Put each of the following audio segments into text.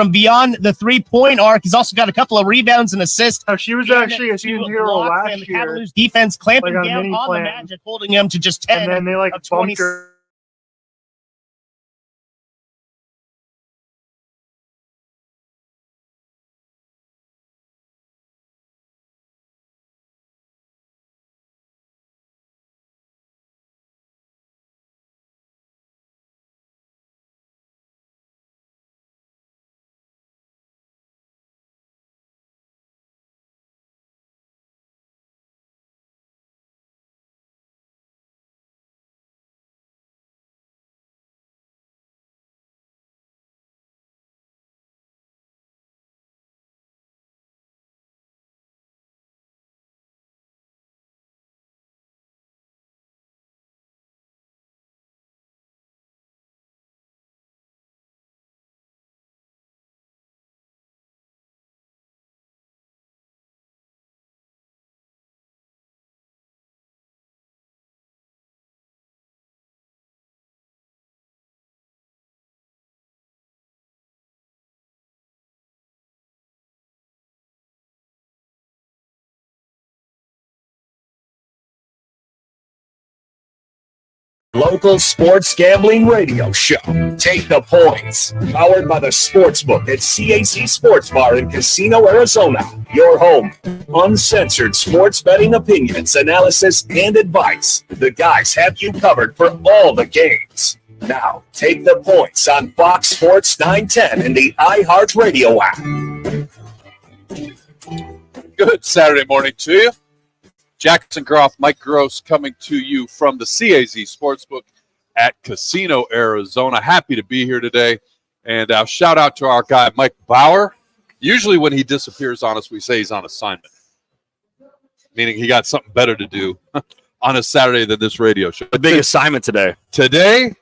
from beyond the three-point arc. He's also got a couple of rebounds and assists. She was actually a season hero last year. Cavaliers defense clamping like down on the Magic, holding him to just 10 and then they of 20. Local sports gambling radio show. Take the points. Powered by the Sportsbook at CAZ Sports Bar in Casino, Arizona. Your home. Uncensored sports betting opinions, analysis, and advice. The guys have you covered for all the games. Now, take the points on Fox Sports 910 and the iHeartRadio app. Good Saturday morning to you. Jackson Groff, Mike Gross coming to you from the CAZ Sportsbook at Casino, Arizona. Happy to be here today. And shout out to our guy, Mike Bauer. Usually when he disappears on us, we say he's on assignment, meaning he got something better to do on a Saturday than this radio show. A big assignment today. Today,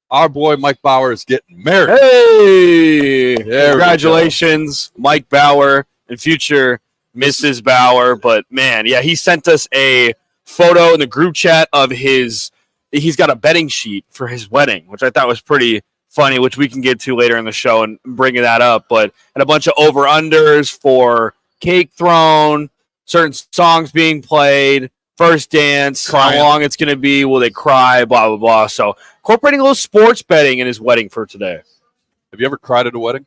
our boy Mike Bauer is getting married. Hey! Congratulations, Mike Bauer and future Mrs. Bauer. But, man, yeah, he sent us a photo in the group chat of he's got a betting sheet for his wedding, which I thought was pretty funny, which we can get to later in the show and bringing that up. But and a bunch of over-unders for cake thrown, certain songs being played, first dance, Crying. How long it's going to be, will they cry, blah, blah, blah. So incorporating a little sports betting in his wedding for today. Have you ever cried at a wedding?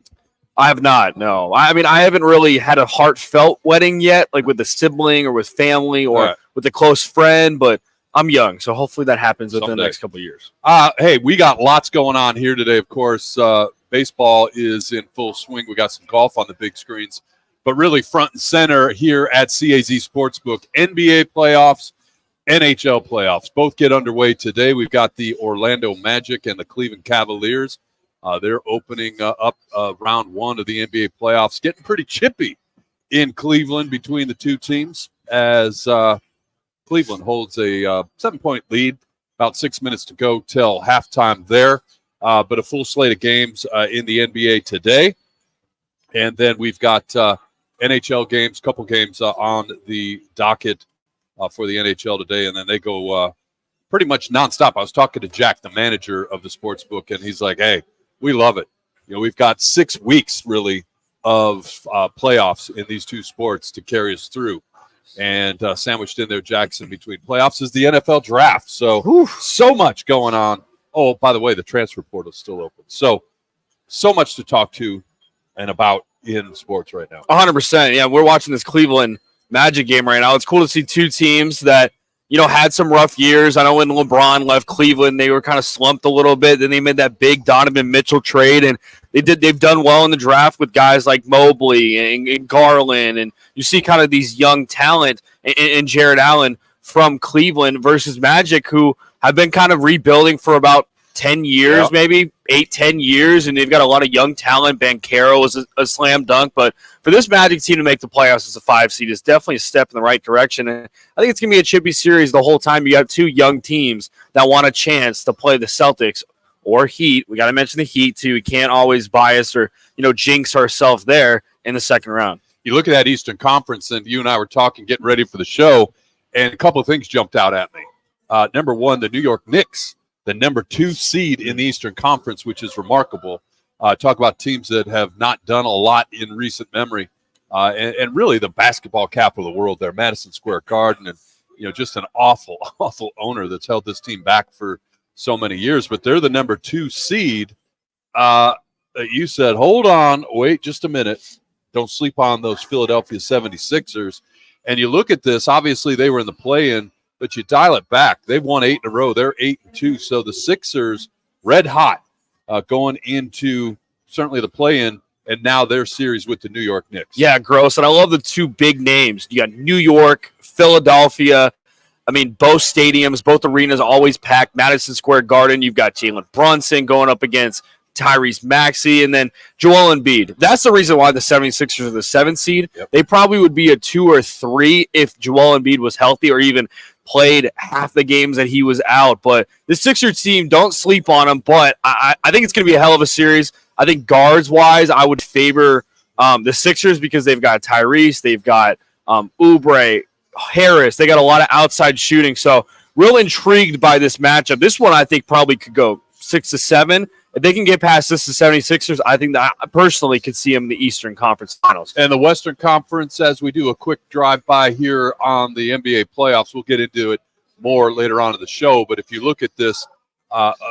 I have not, no. I mean, I haven't really had a heartfelt wedding yet, like with a sibling or with family or with a close friend, but I'm young, so hopefully that happens within the next couple of years. Hey, we got lots going on here today, of course. Baseball is in full swing. We got some golf on the big screens, but really front and center here at CAZ Sportsbook, NBA playoffs, NHL playoffs. Both get underway today. We've got the Orlando Magic and the Cleveland Cavaliers. They're opening up round one of the NBA playoffs, getting pretty chippy in Cleveland between the two teams as Cleveland holds a 7-point lead, about 6 minutes to go till halftime there. But a full slate of games in the NBA today. And then we've got NHL games, couple games on the docket for the NHL today. And then they go pretty much nonstop. I was talking to Jack, the manager of the Sportsbook, and he's like, hey, we love it. You know, we've got 6 weeks, really, of playoffs in these two sports to carry us through. And sandwiched in there, Jackson, between playoffs is the NFL draft. So, so much going on. Oh, by the way, the transfer portal is still open. So much to talk to and about in sports right now. 100%. Yeah, we're watching this Cleveland Magic game right now. It's cool to see two teams that, you know, had some rough years. I know when LeBron left Cleveland, they were kind of slumped a little bit. Then they made that big Donovan Mitchell trade, and they've done well in the draft with guys like Mobley and Garland, and you see kind of these young talent and Jared Allen from Cleveland versus Magic, who have been kind of rebuilding for about 10 years, maybe 8-10 years, and they've got a lot of young talent. Banchero was a slam dunk, but for this Magic team to make the playoffs as a 5 seed is definitely a step in the right direction. And I think it's going to be a chippy series the whole time. You have two young teams that want a chance to play the Celtics or Heat. We got to mention the Heat too. We can't always bias or, you know, jinx ourselves there in the second round. You look at that Eastern Conference, and you and I were talking, getting ready for the show, and a couple of things jumped out at me. Number one, the New York Knicks, the number 2 seed in the Eastern Conference, which is remarkable. Talk about teams that have not done a lot in recent memory. And really the basketball capital of the world there, Madison Square Garden, and just an awful, awful owner that's held this team back for so many years. But they're the number 2 seed. You said, hold on, wait just a minute. Don't sleep on those Philadelphia 76ers. And you look at this, obviously they were in the play-in, but you dial it back. They've won 8 in a row. They're 8-2. So the Sixers, red hot, going into certainly the play-in, and now their series with the New York Knicks. Yeah, gross. And I love the 2 big names. You got New York, Philadelphia. I mean, both stadiums, both arenas always packed. Madison Square Garden, you've got Jalen Brunson going up against Tyrese Maxey, and then Joel Embiid. That's the reason why the 76ers are the 7th seed. Yep. They probably would be a 2 or 3 if Joel Embiid was healthy or even played half the games that he was out. But the Sixers team, don't sleep on them, but I think it's going to be a hell of a series. I think guards-wise, I would favor the Sixers because they've got Tyrese, they've got Oubre, Harris. They got a lot of outside shooting. So real intrigued by this matchup. This one I think probably could go 6-7. If they can get past this, the 76ers, I think that I personally could see them in the Eastern Conference Finals. And the Western Conference, as we do a quick drive-by here on the NBA playoffs, we'll get into it more later on in the show. But if you look at this,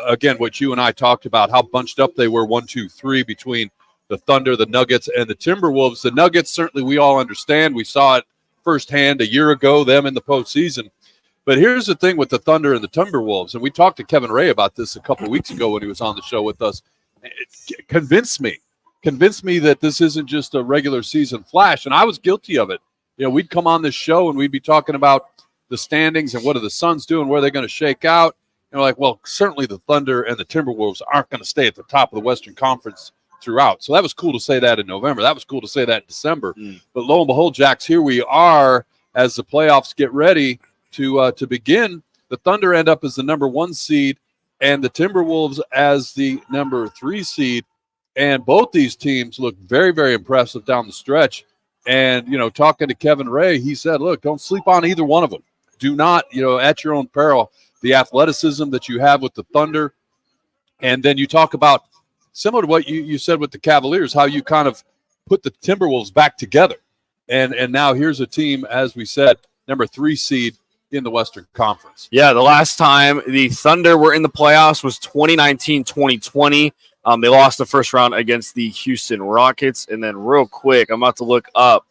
again, what you and I talked about, how bunched up they were 1, 2, 3 between the Thunder, the Nuggets, and the Timberwolves. The Nuggets, certainly we all understand. We saw it firsthand a year ago, them in the postseason. But here's the thing with the Thunder and the Timberwolves, and we talked to Kevin Ray about this a couple of weeks ago when he was on the show with us. It convinced me that this isn't just a regular season flash, and I was guilty of it. We'd come on this show and we'd be talking about the standings and what are the Suns doing, where they're going to shake out. And we're like, well, certainly the Thunder and the Timberwolves aren't going to stay at the top of the Western Conference throughout. So that was cool to say that in November. That was cool to say that in December. But lo and behold, Jax, here we are as the playoffs get ready to begin. The Thunder end up as the number 1 seed and the Timberwolves as the number 3 seed. And both these teams look very, very impressive down the stretch. And, talking to Kevin Ray, he said, look, don't sleep on either one of them. Do not, at your own peril, the athleticism that you have with the Thunder. And then you talk about, similar to what you said with the Cavaliers, how you kind of put the Timberwolves back together. And now here's a team, as we said, number 3 seed in the Western Conference. Yeah, the last time the Thunder were in the playoffs was 2019-2020. They lost the first round against the Houston Rockets. And then real quick, I'm about to look up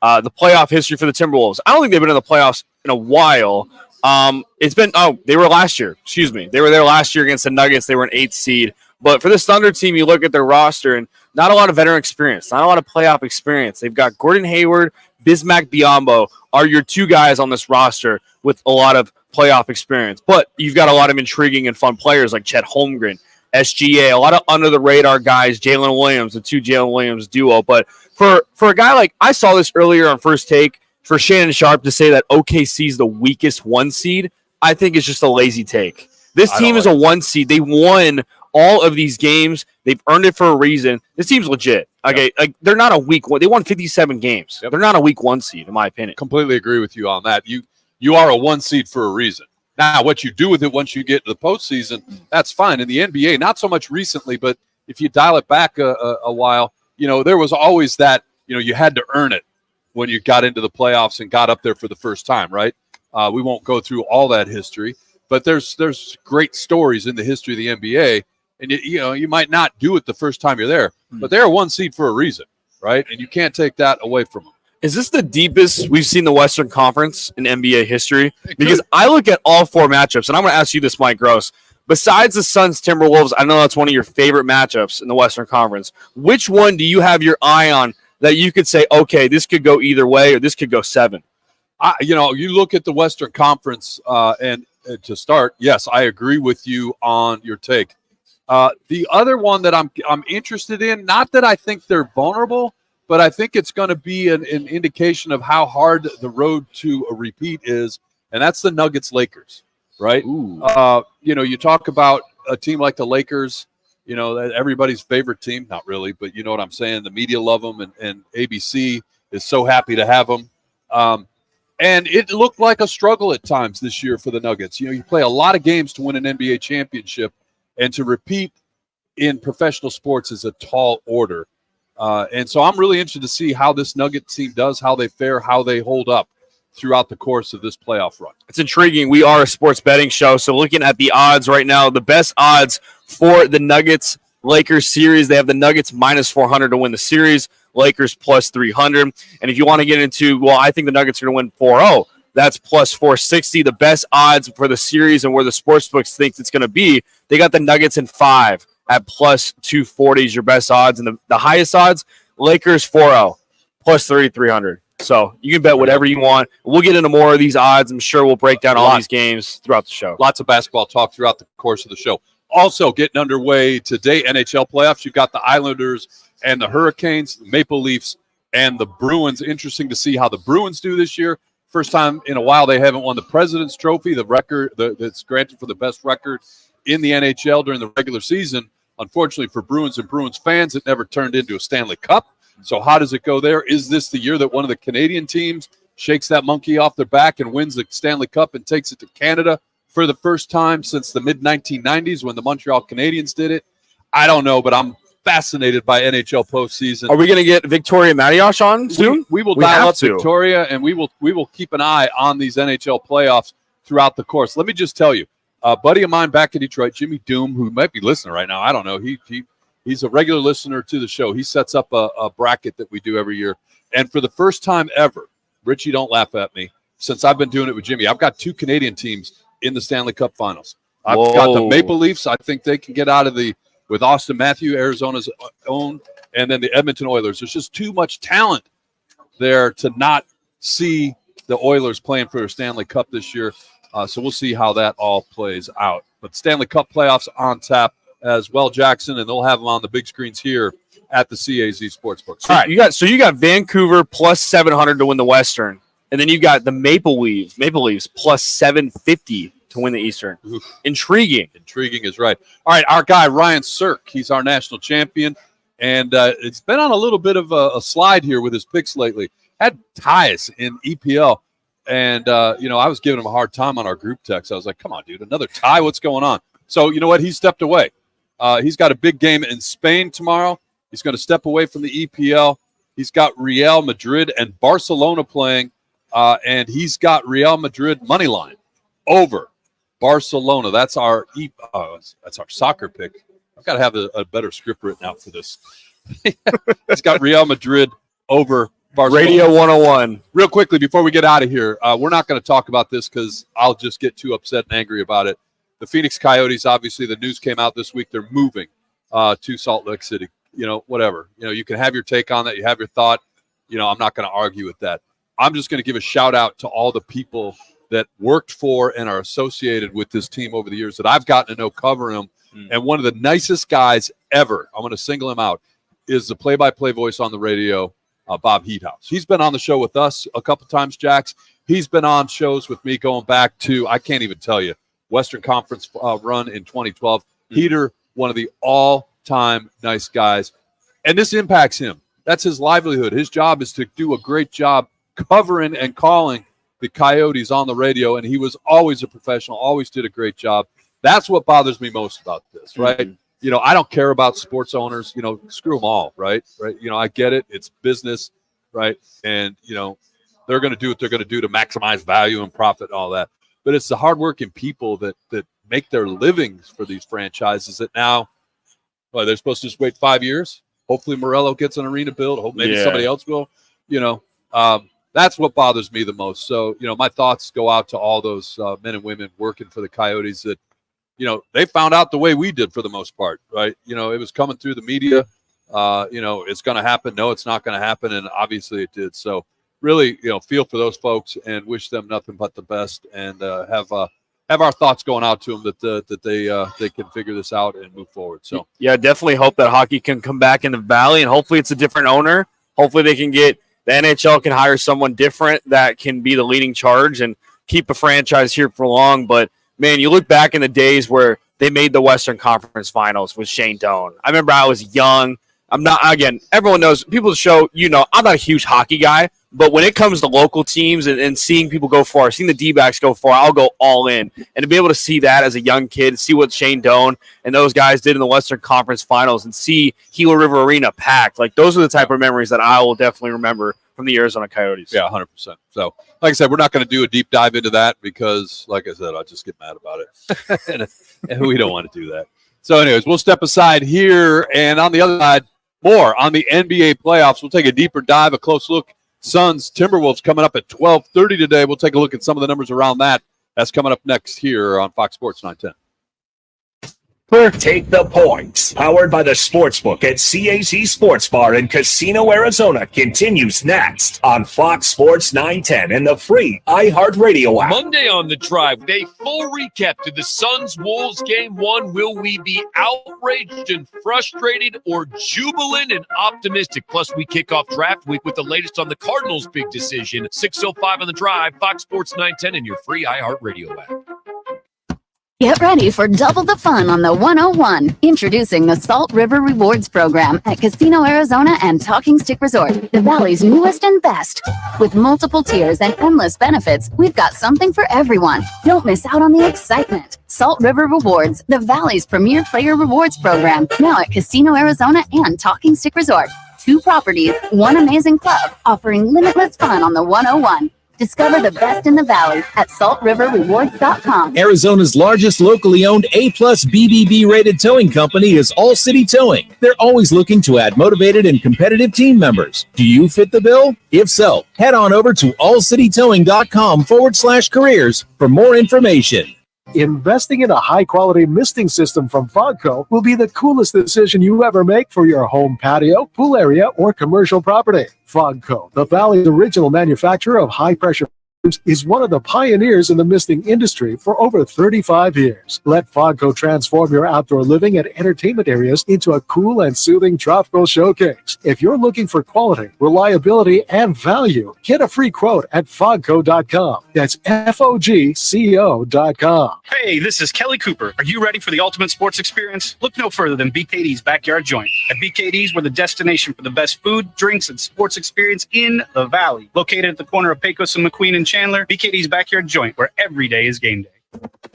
the playoff history for the Timberwolves. I don't think they've been in the playoffs in a while. They were last year. Excuse me. They were there last year against the Nuggets. They were an 8th seed. But for this Thunder team, you look at their roster and not a lot of veteran experience, not a lot of playoff experience. They've got Gordon Hayward, Bismack Biyombo are your 2 guys on this roster with a lot of playoff experience. But you've got a lot of intriguing and fun players like Chet Holmgren, SGA, a lot of under-the-radar guys, Jalen Williams, the 2 Jalen Williams duo. But for a guy like, I saw this earlier on First Take, for Shannon Sharp to say that OKC is the weakest 1 seed, I think is just a lazy take. This team is a 1 seed. They won all of these games. They've earned it for a reason. This team's legit. Okay, like they're not a weak one. They won 57 games. They're not a weak 1 seed, in my opinion. Completely agree with you on that. You are a 1 seed for a reason. Now, what you do with it once you get to the postseason, that's fine. In the NBA, not so much recently, but if you dial it back a while, there was always that, you had to earn it when you got into the playoffs and got up there for the first time, right? We won't go through all that history, but there's great stories in the history of the NBA. And, you might not do it the first time you're there, but they're a 1 seed for a reason, right? And you can't take that away from them. Is this the deepest we've seen the Western Conference in NBA history? Because I look at all 4 matchups, and I'm going to ask you this, Mike Gross. Besides the Suns Timberwolves, I know that's one of your favorite matchups in the Western Conference. Which one do you have your eye on that you could say, okay, this could go either way or this could go 7? You look at the Western Conference, and to start, yes, I agree with you on your take. The other one that I'm interested in, not that I think they're vulnerable, but I think it's going to be an indication of how hard the road to a repeat is, and that's the Nuggets-Lakers, right? You talk about a team like the Lakers, everybody's favorite team, not really, but you know what I'm saying. The media love them, and ABC is so happy to have them. And it looked like a struggle at times this year for the Nuggets. You play a lot of games to win an NBA championship, and to repeat in professional sports is a tall order. And so I'm really interested to see how this Nugget team does, how they fare, how they hold up throughout the course of this playoff run. It's intriguing. We are a sports betting show, so looking at the odds right now, the best odds for the Nuggets-Lakers series, they have the Nuggets minus 400 to win the series, Lakers plus 300. And if you want to get into, well, I think the Nuggets are going to win 4-0, that's plus 460. The best odds for the series and where the sportsbooks think it's going to be, they got the Nuggets in 5 at plus 240 is your best odds. And the highest odds, Lakers 4-0, plus 3,300. So you can bet whatever you want. We'll get into more of these odds. I'm sure we'll break down all these games throughout the show. Lots of basketball talk throughout the course of the show. Also getting underway today, NHL playoffs. You've got the Islanders and the Hurricanes, the Maple Leafs, and the Bruins. Interesting to see how the Bruins do this year. First time in a while they haven't won the President's Trophy, the record that's granted for the best record in the NHL during the regular season. Unfortunately for Bruins and Bruins fans, it never turned into a Stanley Cup. So how does it go there? Is this the year that one of the Canadian teams shakes that monkey off their back and wins the Stanley Cup and takes it to Canada for the first time since the mid-1990s when the Montreal Canadiens did it? I don't know, but I'm fascinated by NHL postseason. Are we going to get Victoria Matiosh on soon? We will dial up Victoria, and we will keep an eye on these NHL playoffs throughout the course. Let me just tell you, a buddy of mine back in Detroit, Jimmy Doom, who might be listening right now, I don't know, he's a regular listener to the show. He sets up a bracket that we do every year. And for the first time ever, Richie, don't laugh at me, since I've been doing it with Jimmy, I've got 2 Canadian teams in the Stanley Cup Finals. I've got the Maple Leafs. I think they can get out of with Austin Matthews, Arizona's own, and then the Edmonton Oilers. There's just too much talent there to not see the Oilers playing for a Stanley Cup this year. So we'll see how that all plays out. But Stanley Cup playoffs on tap as well, Jackson, and they'll have them on the big screens here at the CAZ Sportsbook. All right, you got Vancouver plus 700 to win the Western, and then you got the Maple Leafs plus 750 to win the Eastern. Oof. Intriguing is right. All right, our guy Ryan Cirk, he's our national champion, and it's been on a little bit of a slide here with his picks lately. Had ties in EPL, and I was giving him a hard time on our group text. I was like, "Come on, dude, another tie? What's going on?" So you know what? He stepped away. He's got a big game in Spain tomorrow. He's going to step away from the EPL. He's got Real Madrid and Barcelona playing, and he's got Real Madrid money line over Barcelona. That's our soccer pick. I've got to have a better script written out for this. He's got Real Madrid over Barcelona. Radio 101. Real quickly before we get out of here, we're not going to talk about this because I'll just get too upset and angry about it. The Phoenix Coyotes, obviously, the news came out this week. They're moving to Salt Lake City. Whatever. You can have your take on that. You have your thought. I'm not going to argue with that. I'm just going to give a shout out to all the people that worked for and are associated with this team over the years that I've gotten to know, covering them. And one of the nicest guys ever, I'm going to single him out, is the play-by-play voice on the radio, Bob Heathouse. He's been on the show with us a couple times, Jax. He's been on shows with me going back to, I can't even tell you, Western Conference run in 2012. Heater, one of the all-time nice guys. And this impacts him. That's his livelihood. His job is to do a great job covering and calling the Coyotes on the radio, and he was always a professional, always did a great job. That's what bothers me most about this, right? Mm-hmm. I don't care about sports owners. Screw them all, right? I get it. It's business, right? And, they're going to do what they're going to do to maximize value and profit and all that. But it's the hardworking people that make their livings for these franchises that now, they're supposed to just wait 5 years. Hopefully Morello gets an arena built. Hope maybe somebody else will. That's what bothers me the most. So, my thoughts go out to all those men and women working for the Coyotes that, they found out the way we did for the most part, right? It was coming through the media. It's going to happen. No, it's not going to happen. And obviously it did. So really, feel for those folks and wish them nothing but the best, and have our thoughts going out to them that they can figure this out and move forward. So yeah, definitely hope that hockey can come back in the Valley, and hopefully it's a different owner. Hopefully they can the NHL can hire someone different that can be the leading charge and keep a franchise here for long. But man, you look back in the days where they made the Western Conference Finals with Shane Doan. I remember I was young. I'm not, again, everyone knows, people show, I'm not a huge hockey guy, but when it comes to local teams and seeing people go far, seeing the D-backs go far, I'll go all in. And to be able to see that as a young kid, see what Shane Doan and those guys did in the Western Conference Finals and see Gila River Arena packed, like those are the type of memories that I will definitely remember from the Arizona Coyotes. Yeah, 100%. So, like I said, we're not going to do a deep dive into that because, like I said, I'll just get mad about it. and we don't want to do that. So, anyways, we'll step aside here. And on the other side, more on the NBA playoffs. We'll take a deeper dive, a close look. Suns, Timberwolves coming up at 12:30 today. We'll take a look at some of the numbers around that. That's coming up next here on Fox Sports 910. Take the points. Powered by the Sportsbook at CAZ Sports Bar in Casino, Arizona continues next on Fox Sports 910 and the free iHeartRadio app. Monday on The Drive, a full recap to the Suns-Wolves Game 1. Will we be outraged and frustrated or jubilant and optimistic? Plus, we kick off draft week with the latest on the Cardinals' big decision. 6:05 on The Drive, Fox Sports 910 and your free iHeartRadio app. Get ready for double the fun on the 101. Introducing the Salt River Rewards Program at Casino Arizona and Talking Stick Resort, the Valley's newest and best. With multiple tiers and endless benefits, we've got something for everyone. Don't miss out on the excitement. Salt River Rewards, the Valley's premier player rewards program, now at Casino Arizona and Talking Stick Resort. 2 properties, 1 amazing club, offering limitless fun on the 101. Discover the best in the Valley at saltriverrewards.com. Arizona's largest locally owned A-plus BBB rated towing company is All City Towing. They're always looking to add motivated and competitive team members. Do you fit the bill? If so, head on over to allcitytowing.com/careers for more information. Investing in a high-quality misting system from Fogco will be the coolest decision you ever make for your home patio, pool area, or commercial property. Fogco, the Valley's original manufacturer of high-pressure is one of the pioneers in the misting industry for over 35 years. Let Fogco transform your outdoor living and entertainment areas into a cool and soothing tropical showcase. If you're looking for quality, reliability, and value, get a free quote at fogco.com. That's FOGCO.com. Hey, this is Kelly Cooper. Are you ready for the ultimate sports experience? Look no further than BKD's Backyard Joint. At BKD's, we're the destination for the best food, drinks, and sports experience in the Valley. Located at the corner of Pecos and McQueen and Chandler, BKD's Backyard Joint, where every day is game day.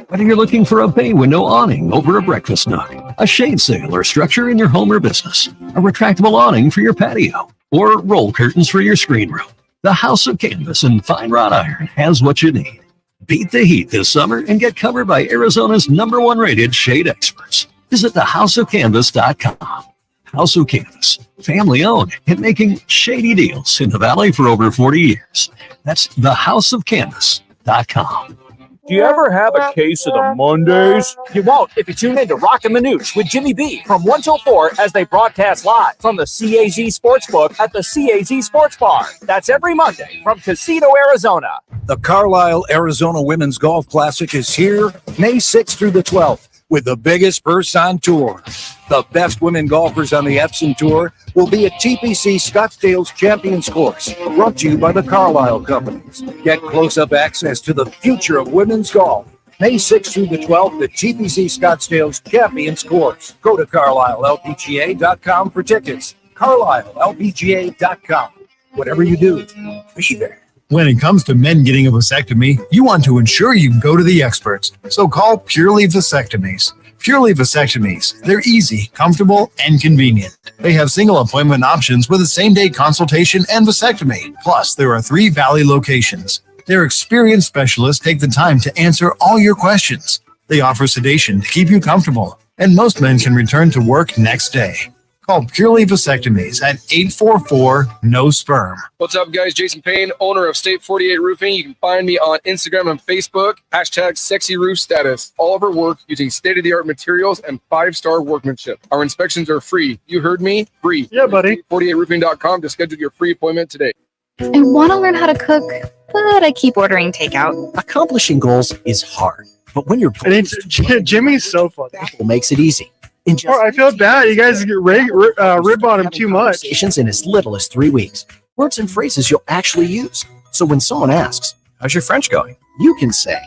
Whether you're looking for a bay window awning over a breakfast nook, a shade sail or structure in your home or business, a retractable awning for your patio, or roll curtains for your screen room, the House of Canvas and Fine Wrought Iron has what you need. Beat the heat this summer and get covered by Arizona's #1 rated shade experts. Visit thehouseofcanvas.com. House of Canvas, family owned and making shady deals in the Valley for over 40 years. That's thehouseofcanvas.com. Do you ever have a case of the Mondays? You won't if you tune in to Rockin' Minooch with Jimmy B from 1 till 4 as they broadcast live from the CAZ Sportsbook at the CAZ Sports Bar. That's every Monday from Casino, Arizona. The Carlisle, Arizona Women's Golf Classic is here May 6th through the 12th with the biggest purse on tour. The best women golfers on the Epson Tour will be at TPC Scottsdale's Champions Course, brought to you by the Carlisle Companies. Get close-up access to the future of women's golf. May 6th through the 12th at TPC Scottsdale's Champions Course. Go to CarlisleLPGA.com for tickets. CarlisleLPGA.com. Whatever you do, be there. When it comes to men getting a vasectomy, you want to ensure you go to the experts. So call Purely Vasectomies. Purely Vasectomies. They're easy, comfortable, and convenient. They have single appointment options with a same-day consultation and vasectomy. Plus, there are 3 Valley locations. Their experienced specialists take the time to answer all your questions. They offer sedation to keep you comfortable, and most men can return to work next day. Call Purely Vasectomies at 844-NO-SPERM. What's up, guys? Jason Payne, owner of State 48 Roofing. You can find me on Instagram and Facebook, #SexyRoofStatus. All of our work using state-of-the-art materials and 5-star workmanship. Our inspections are free. You heard me? Free. Yeah, buddy. 48roofing.com to schedule your free appointment today. I want to learn how to cook, but I keep ordering takeout. Accomplishing goals is hard, but when you're Jimmy's so funny. Apple makes it easy. I feel bad. You guys get rib on him too much. In as little as 3 weeks. Words and phrases you'll actually use. So when someone asks, "How's your French going?" you can say,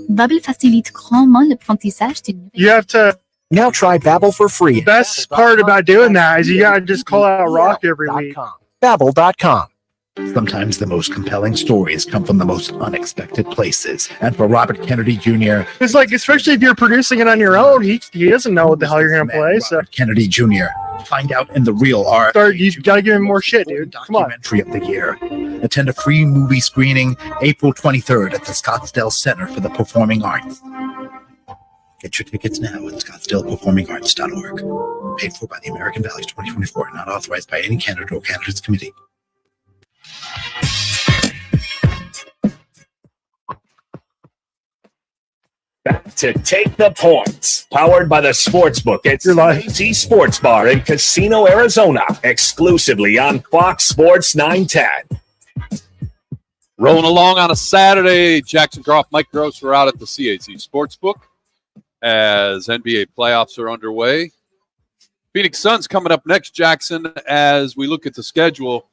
Babbel facilite grandement l'apprentissage d'une nouvelle. You have to Now try Babbel for free. Best part about doing that is you gotta just call out Rock every week. Babbel.com. Sometimes the most compelling stories come from the most unexpected places. And for Robert Kennedy Jr., It's like, especially if you're producing it on your own, he doesn't know what the hell you're gonna play. So Kennedy Jr., find out in the real art. you gotta give him more shit, dude. Come on. Documentary of the year. Attend a free movie screening April 23rd at the Scottsdale Center for the Performing Arts. Get your tickets now at scottsdaleperformingarts.org. Paid for by the American Valleys 2024, not authorized by any candidate or candidates committee. Back to Take the Points, powered by the Sportsbook at CAZ Sports Bar in Casino, Arizona, exclusively on Fox Sports 910. Rolling along on a Saturday, Jackson Croft, Mike Gross are out at the CAZ Sportsbook as NBA playoffs are underway. Phoenix Suns coming up next, Jackson, as we look at the schedule.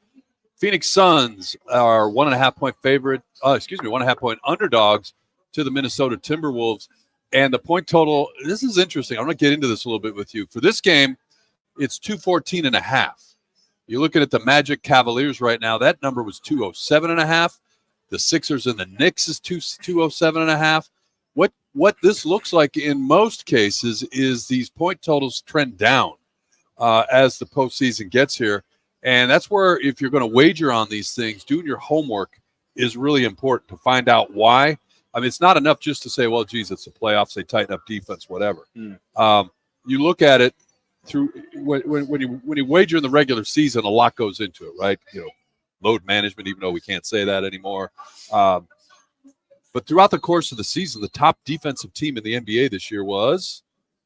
Phoenix Suns are 1.5 point favorite, 1.5 point underdogs to the Minnesota Timberwolves. And the point total, this is interesting. I'm going to get into this a little bit with you. For this game, it's 214.5. You're looking at the Magic Cavaliers right now. That number was 207.5. The Sixers and the Knicks is 207.5. What this looks like in most cases is these point totals trend down as the postseason gets here. And that's where, if you're going to wager on these things, doing your homework is really important to find out why. I mean, it's not enough just to say, well, geez, it's the playoffs, they tighten up defense, whatever. You look at it through when you wager in the regular season, a lot goes into it, right? Load management, even though we can't say that anymore. But throughout the course of the season, the top defensive team in the NBA this year was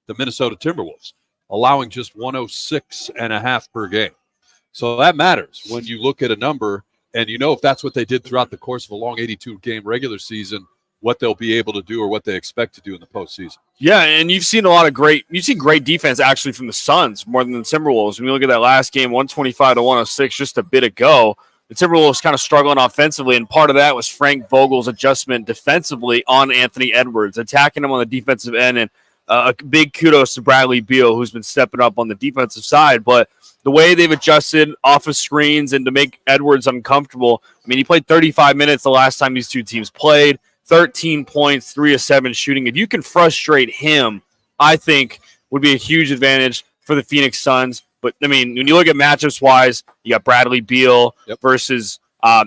the Minnesota Timberwolves, allowing just 106.5 per game. So that matters when you look at a number, and if that's what they did throughout the course of a long 82-game regular season, what they'll be able to do or what they expect to do in the postseason. Yeah, and you've seen great defense actually from the Suns more than the Timberwolves. When you look at that last game, 125-106, just a bit ago, the Timberwolves kind of struggling offensively, and part of that was Frank Vogel's adjustment defensively on Anthony Edwards, attacking him on the defensive end, and a big kudos to Bradley Beal, who's been stepping up on the defensive side. But the way they've adjusted off of screens and to make Edwards uncomfortable, I mean, he played 35 minutes the last time these two teams played, 13 points, 3 of 7 shooting. If you can frustrate him, I think would be a huge advantage for the Phoenix Suns. But, I mean, when you look at matchups-wise, you got Bradley Beal versus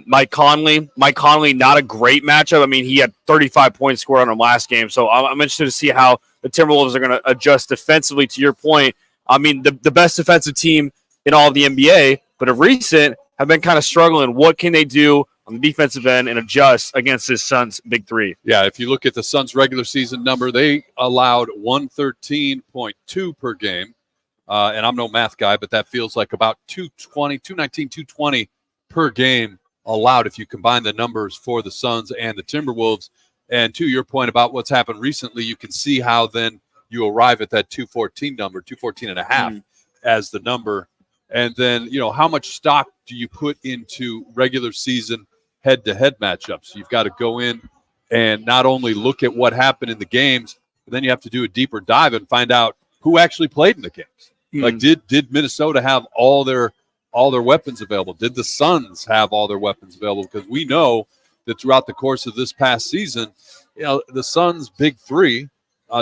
Mike Conley. Mike Conley, not a great matchup. I mean, he had 35 points scored on him last game. So I'm interested to see how the Timberwolves are going to adjust defensively, to your point. I mean, the best defensive team in all of the NBA, but of recent have been kind of struggling. What can they do on the defensive end and adjust against this Suns big three? Yeah, if you look at the Suns regular season number, they allowed 113.2 per game. And I'm no math guy, but that feels like about 220 per game allowed if you combine the numbers for the Suns and the Timberwolves. And to your point about what's happened recently, you can see how then you arrive at that 214 number, 214.5 as the number. And then, how much stock do you put into regular season head-to-head matchups? You've got to go in and not only look at what happened in the games, but then you have to do a deeper dive and find out who actually played in the games. Like, did Minnesota have all their weapons available? Did the Suns have all their weapons available? Because we know that throughout the course of this past season, the Suns' big three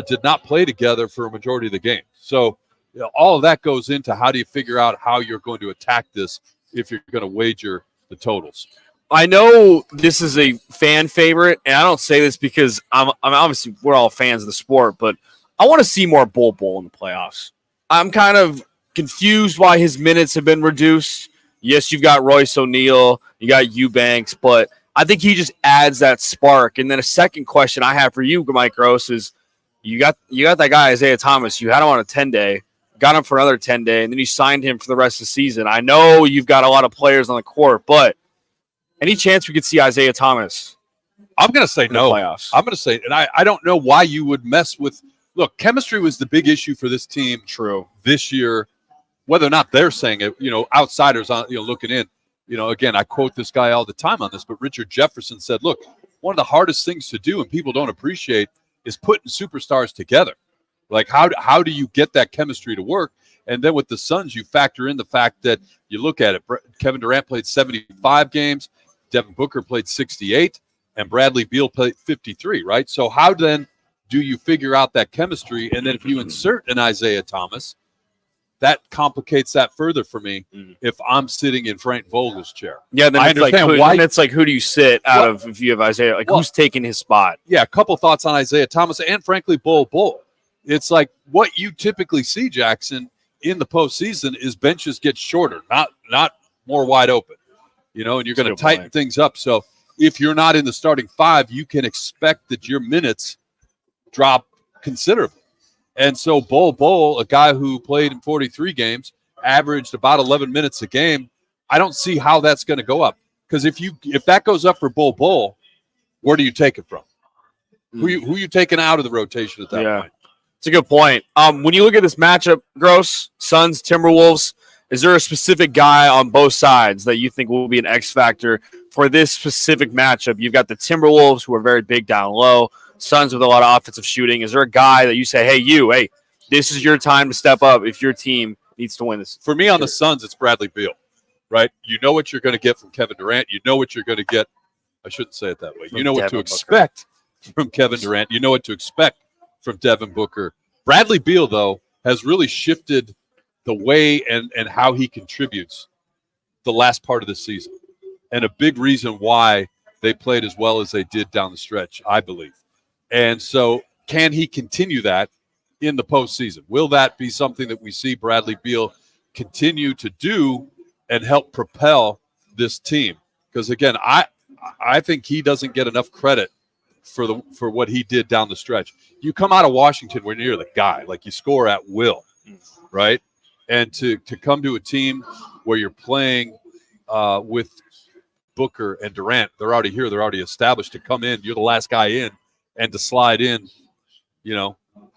did not play together for a majority of the game. So all of that goes into how do you figure out how you're going to attack this if you're going to wager the totals. I know this is a fan favorite, and I don't say this because I'm obviously we're all fans of the sport, but I want to see more Bol in the playoffs. I'm kind of confused why his minutes have been reduced. Yes, you've got Royce O'Neal, you got Eubanks, but I think he just adds that spark. And then a second question I have for you, Mike Gross, is you got that guy Isaiah Thomas. You had him on a 10-day, got him for another 10-day, and then you signed him for the rest of the season. I know you've got a lot of players on the court, but any chance we could see Isaiah Thomas? I'm going to say no. Playoffs? I'm going to say, and I don't know why you would mess with. Look, chemistry was the big issue for this team. True. This year, whether or not they're saying it, outsiders on looking in. Again, I quote this guy all the time on this, but Richard Jefferson said, "Look, one of the hardest things to do, and people don't appreciate, is putting superstars together." Like, how do you get that chemistry to work? And then with the Suns, you factor in the fact that you look at it. Kevin Durant played 75 games, Devin Booker played 68, and Bradley Beal played 53, right? So how then do you figure out that chemistry? And then if you insert an Isaiah Thomas, that complicates that further for me if I'm sitting in Frank Vogel's chair. Yeah, then I it's like, understand why. it's like, who do you sit out of if you have Isaiah? Like, who's taking his spot? Yeah, a couple thoughts on Isaiah Thomas and, frankly, Bull. It's like what you typically see, Jackson, in the postseason is benches get shorter, not more wide open, and you're going to tighten things up. So if you're not in the starting five, you can expect that your minutes drop considerably. And so Bull, a guy who played in 43 games, averaged about 11 minutes a game. I don't see how that's going to go up. Because if that goes up for Bull, where do you take it from? Who you taking out of the rotation at that point? It's a good point. When you look at this matchup, Gross, Suns, Timberwolves, is there a specific guy on both sides that you think will be an X factor for this specific matchup? You've got the Timberwolves, who are very big down low, Suns with a lot of offensive shooting. Is there a guy that you say, hey, this is your time to step up if your team needs to win this? For me on the Suns, it's Bradley Beal, right? You know what you're going to get from Kevin Durant. You know what you're going to get. I shouldn't say it that way. You know what to expect from Kevin Durant. You know what to expect from Devin Booker. Bradley Beal, though, has really shifted the way and how he contributes the last part of the season. And a big reason why they played as well as they did down the stretch, I believe. And so can he continue that in the postseason? Will that be something that we see Bradley Beal continue to do and help propel this team? Because, again, I think he doesn't get enough credit for what he did down the stretch. You come out of Washington when you're the guy. Like, you score at will, right? And to come to a team where you're playing with Booker and Durant, they're already here. They're already established. To come in, you're the last guy in. And to slide in,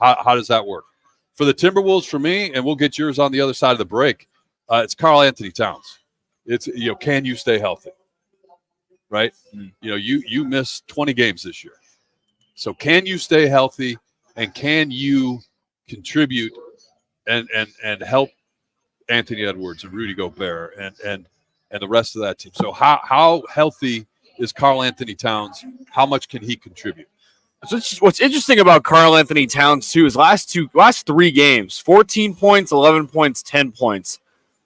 how does that work? For the Timberwolves, for me, and we'll get yours on the other side of the break, it's Karl Anthony Towns. It's, can you stay healthy? Right? You missed 20 games this year. So can you stay healthy, and can you contribute and help Anthony Edwards and Rudy Gobert and the rest of that team? So how healthy is Karl Anthony Towns? How much can he contribute? So what's interesting about Karl Anthony Towns, too, is last 3 games, 14 points, 11 points, 10 points.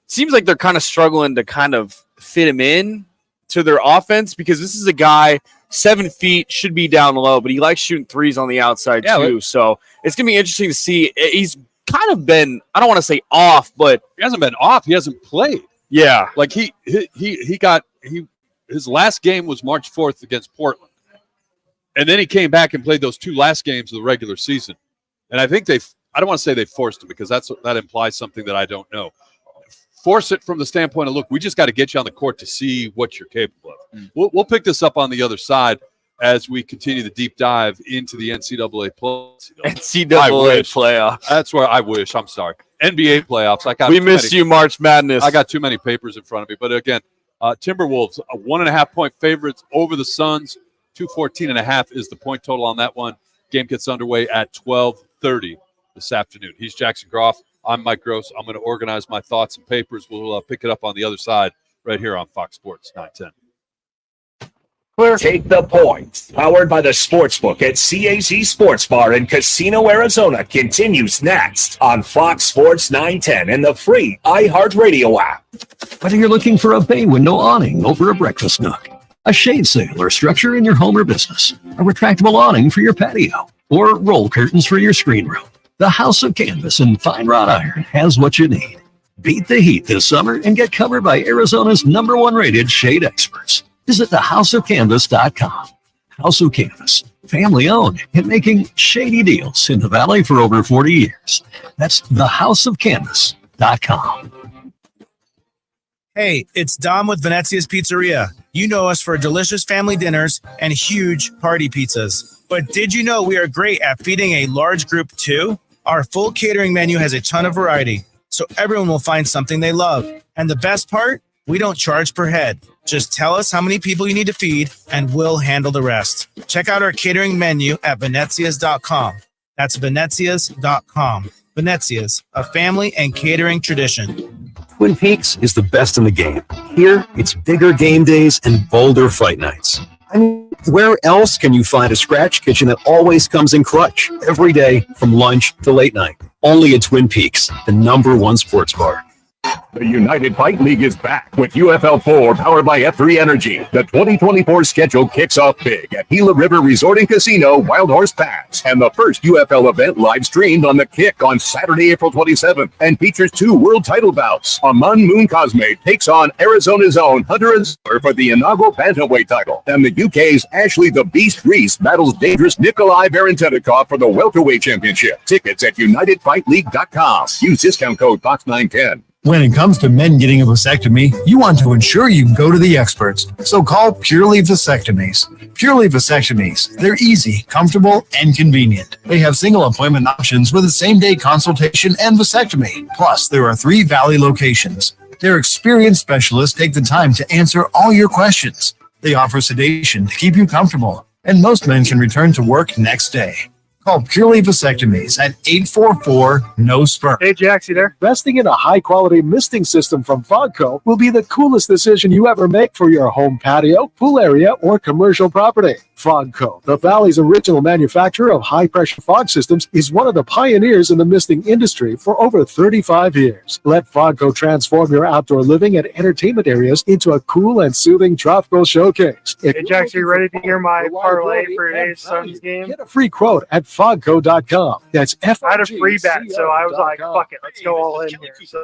Seems like they're kind of struggling to kind of fit him in to their offense, because this is a guy, 7 feet, should be down low, but he likes shooting threes on the outside, too. So it's going to be interesting to see. He's kind of been, I don't want to say off, but he hasn't been off. He hasn't played. Yeah. Like his last game was March 4th against Portland. And then he came back and played those 2 last games of the regular season. And I think I don't want to say they forced him, because that implies something that I don't know. Force it from the standpoint of, look, we just got to get you on the court to see what you're capable of. We'll pick this up on the other side as we continue the deep dive into the NCAA playoffs. That's where I wish. I'm sorry. NBA playoffs. We missed you, March Madness. I got too many papers in front of me. But again, Timberwolves, 1.5 point favorites over the Suns. 214.5 is the point total on that one. Game gets underway at 12:30 this afternoon. He's Jackson Groff. I'm Mike Gross. I'm going to organize my thoughts and papers. We'll pick it up on the other side right here on Fox Sports 910. Take the points. Powered by the Sportsbook at CAZ Sports Bar in Casino, Arizona continues next on Fox Sports 910 and the free iHeartRadio app. Whether you're looking for a bay window awning over a breakfast nook, a shade sail or structure in your home or business, a retractable awning for your patio, or roll curtains for your screen room, the House of Canvas and Fine Wrought Iron has what you need. Beat the heat this summer and get covered by Arizona's #1 rated shade experts. Visit thehouseofcanvas.com. House of Canvas, family owned and making shady deals in the Valley for over 40 years. That's thehouseofcanvas.com. Hey, it's Dom with Venezia's Pizzeria. You know us for delicious family dinners and huge party pizzas. But did you know we are great at feeding a large group too? Our full catering menu has a ton of variety, so everyone will find something they love. And the best part? We don't charge per head. Just tell us how many people you need to feed, and we'll handle the rest. Check out our catering menu at venezias.com. That's Venezias.com. Venezias, a family and catering tradition. Twin Peaks is the best in the game. Here, it's bigger game days and bolder fight nights. I mean, where else can you find a scratch kitchen that always comes in clutch every day from lunch to late night? Only at Twin Peaks, the #1 sports bar. The United Fight League is back with UFL 4 powered by F3 Energy. The 2024 schedule kicks off big at Gila River Resort and Casino, Wild Horse Pass, and the first UFL event live streamed on The Kick on Saturday, April 27th, and features 2 world title bouts. Aman Moon Cosme takes on Arizona's own Hunter Azar for the inaugural bantamweight title, and the UK's Ashley the Beast Reese battles dangerous Nikolai Varentenikov for the welterweight championship. Tickets at UnitedFightLeague.com. Use discount code FOX910. When it comes to men getting a vasectomy, you want to ensure you go to the experts. So call Purely Vasectomies. Purely Vasectomies. They're easy, comfortable, and convenient. They have single appointment options with a same-day consultation and vasectomy. Plus, there are 3 Valley locations. Their experienced specialists take the time to answer all your questions. They offer sedation to keep you comfortable, and most men can return to work next day. Call Purely Vasectomies at 844-NO-SPERM. Hey, Jax, you there? Investing in a high-quality misting system from Fogco will be the coolest decision you ever make for your home patio, pool area, or commercial property. Fogco, the Valley's original manufacturer of high-pressure fog systems, is one of the pioneers in the misting industry for over 35 years. Let Fogco transform your outdoor living and entertainment areas into a cool and soothing tropical showcase. Hey, Jax, you ready to hear my parlay for today's Suns game? Get a free quote at fogco.com. That's F. I had a free bet, so I was like, fuck it, let's go all in here. So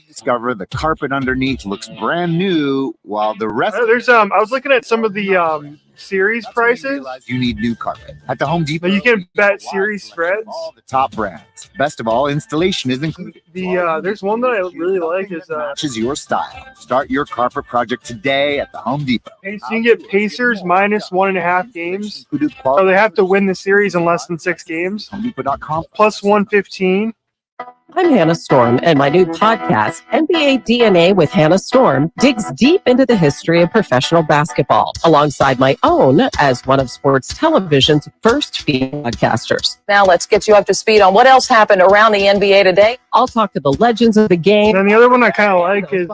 Discover the carpet underneath looks brand new, while the rest. There's I was looking at some of the series prices. You need new carpet at the Home Depot. You can bet series spreads. All the top brands. Best of all, installation is included. There's one that I really like is matches your style. Start your carpet project today at the Home Depot. So you can get Pacers minus 1.5 games. So they have to win the series in less than 6 games. HomeDepot.com plus 115. I'm Hannah Storm, and my new podcast, NBA DNA with Hannah Storm, digs deep into the history of professional basketball, alongside my own as one of sports television's first female podcasters. Now let's get you up to speed on what else happened around the NBA today. I'll talk to the legends of the game. And the other one I kind of like is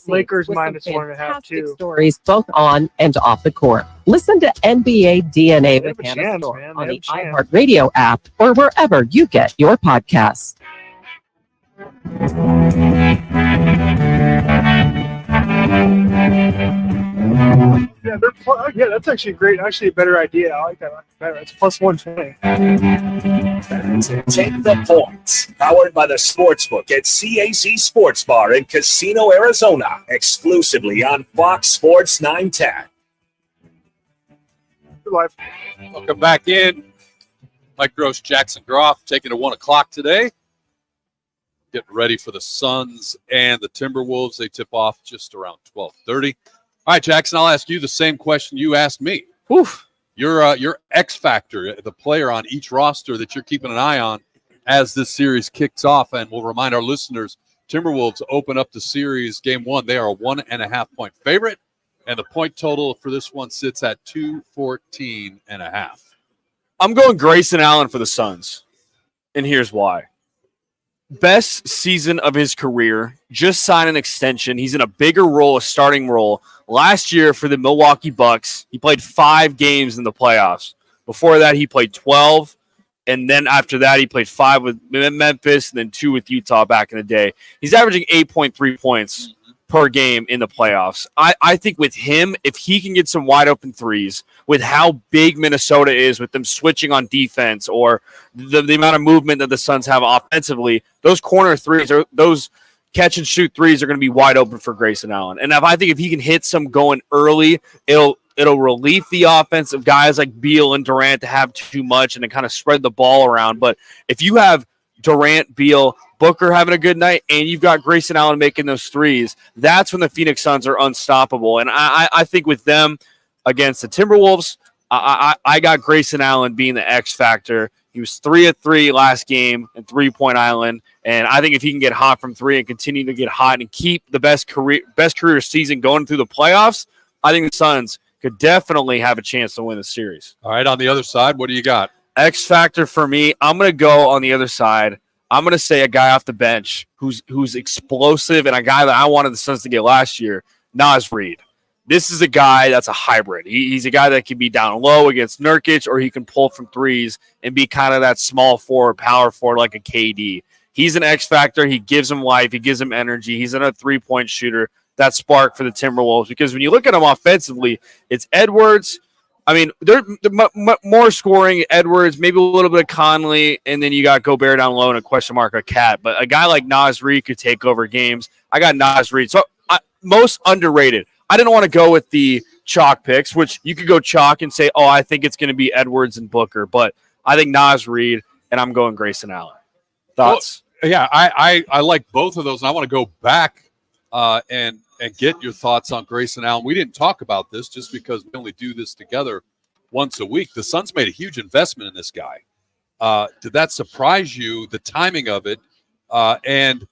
Lakers minus 1.5 too. Stories both on and off the court. Listen to NBA DNA with Hannah Storm on the iHeartRadio app or wherever you get your podcasts. Yeah, that's actually great. Actually, a better idea. I like that better. It's plus 120. Take the points. Powered by the Sportsbook at CAZ Sports Bar in Casino, Arizona. Exclusively on Fox Sports 910. Welcome back in. Mike Gross, Jackson Groff, taking to 1 o'clock today. Getting ready for the Suns and the Timberwolves. They tip off just around 12:30. All right, Jackson, I'll ask you the same question you asked me. Oof. Your X factor, the player on each roster that you're keeping an eye on as this series kicks off. And we'll remind our listeners, Timberwolves open up the series game 1. They are a 1.5-point favorite, and the point total for this one sits at 214.5. I'm going Grayson Allen for the Suns, and here's why. Best season of his career, just signed an extension. He's in a bigger role, a starting role. Last year for the Milwaukee Bucks, he played 5 games in the playoffs. Before that, he played 12, and then after that, he played 5 with Memphis and then 2 with Utah back in the day. He's averaging 8.3 points per game in the playoffs. I think with him, if he can get some wide open threes, with how big Minnesota is, with them switching on defense or the amount of movement that the Suns have offensively, those corner threes, or those catch and shoot threes, are going to be wide open for Grayson Allen. And I think if he can hit some going early, it'll relieve the offense of guys like Beal and Durant to have too much and to kind of spread the ball around. But if you have Durant, Beal, Booker having a good night, and you've got Grayson Allen making those threes, that's when the Phoenix Suns are unstoppable. And I think with them against the Timberwolves, I got Grayson Allen being the X factor. He was 3 of 3 last game in 3-point island, and I think if he can get hot from 3 and continue to get hot and keep the best career season going through the playoffs, I think the Suns could definitely have a chance to win the series. All right, on the other side, what do you got? X factor for me, I'm going to go on the other side. I'm going to say a guy off the bench who's explosive and a guy that I wanted the Suns to get last year, Naz Reid. This is a guy that's a hybrid. He's a guy that can be down low against Nurkic, or he can pull from threes and be kind of that small forward, power forward like a KD. He's an X factor. He gives him life. He gives him energy. He's a 3-point shooter. That spark for the Timberwolves, because when you look at them offensively, it's Edwards. I mean, they're more scoring Edwards, maybe a little bit of Conley, and then you got Gobert down low and a question mark of Cat. But a guy like Naz Reid could take over games. I got Naz Reid. So most underrated. I didn't want to go with the chalk picks, which you could go chalk and say, oh, I think it's going to be Edwards and Booker. But I think Naz Reid, and I'm going Grayson Allen. Thoughts? Well, yeah, I like both of those, and I want to go back and get your thoughts on Grayson Allen. We didn't talk about this just because we only do this together once a week. The Suns made a huge investment in this guy. Did that surprise you, the timing of it, and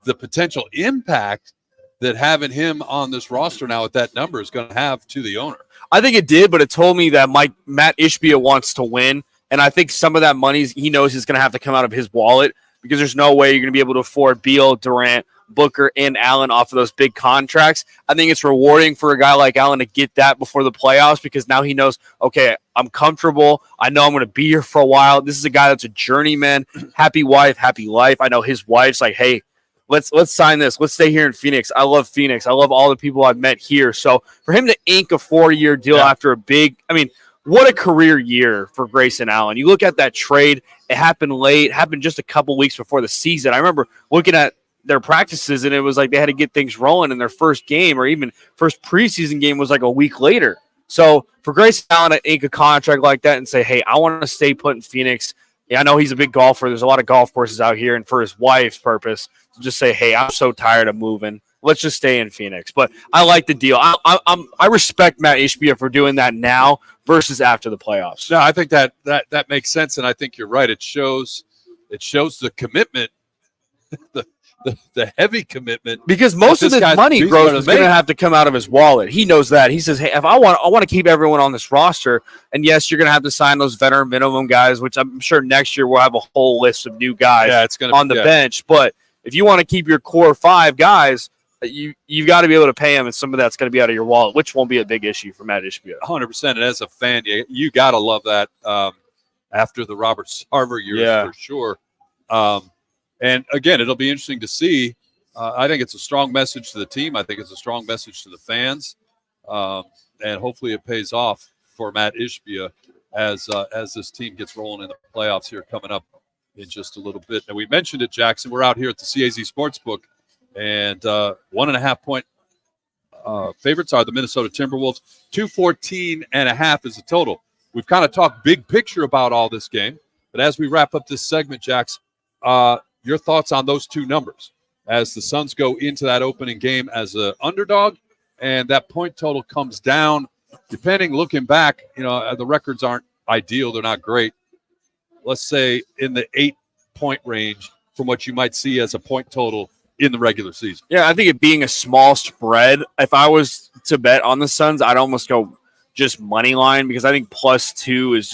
the potential impact that having him on this roster now at that number is going to have to the owner? I think it did, but it told me that Matt Ishbia wants to win, and I think some of that money he knows is going to have to come out of his wallet, because there's no way you're going to be able to afford Beal, Durant, Booker, and Allen off of those big contracts. I think it's rewarding for a guy like Allen to get that before the playoffs, because now he knows, okay, I'm comfortable. I know I'm going to be here for a while. This is a guy that's a journeyman, happy wife, happy life. I know his wife's like, hey, let's sign this. Let's stay here in Phoenix. I love Phoenix. I love all the people I've met here. So for him to ink a 4-year deal after what a career year for Grayson Allen. You look at that trade, it happened late, happened just a couple weeks before the season. I remember looking at their practices, and it was like they had to get things rolling, in their first game or even first preseason game was like a week later. So for Grayson Allen to ink a contract like that and say, hey, I want to stay put in Phoenix. Yeah, I know he's a big golfer. There's a lot of golf courses out here, and for his wife's purpose, to just say, hey, I'm so tired of moving. Let's just stay in Phoenix. But I like the deal. I respect Matt Ishbia for doing that now versus after the playoffs. No, I think that makes sense, and I think you're right. It shows the commitment, the heavy commitment, because most of this money, bro, is going to have to come out of his wallet. He knows that. He says, hey, if I want to keep everyone on this roster, and yes, you're going to have to sign those veteran minimum guys, which I'm sure next year we'll have a whole list of new guys on the bench. But if you want to keep your core 5 guys, you've got to be able to pay them, and some of that's going to be out of your wallet, which won't be a big issue for Matt Ishbia. 100%. And as a fan, you got to love that after the Robert Sarver years for sure. And again, it'll be interesting to see. I think it's a strong message to the team. I think it's a strong message to the fans, and hopefully it pays off for Matt Ishbia as this team gets rolling in the playoffs here coming up in just a little bit. And we mentioned it, Jackson. We're out here at the CAZ Sportsbook, and 1.5 point favorites are the Minnesota Timberwolves. 214.5 is the total. We've kind of talked big picture about all this game, but as we wrap up this segment, Jax, your thoughts on those two numbers as the Suns go into that opening game as an underdog, and that point total comes down. Looking back, the records aren't ideal; they're not great. Let's say in the 8-point range from what you might see as a point total in the regular season. Yeah, I think it being a small spread, if I was to bet on the Suns, I'd almost go just money line, because I think +2 is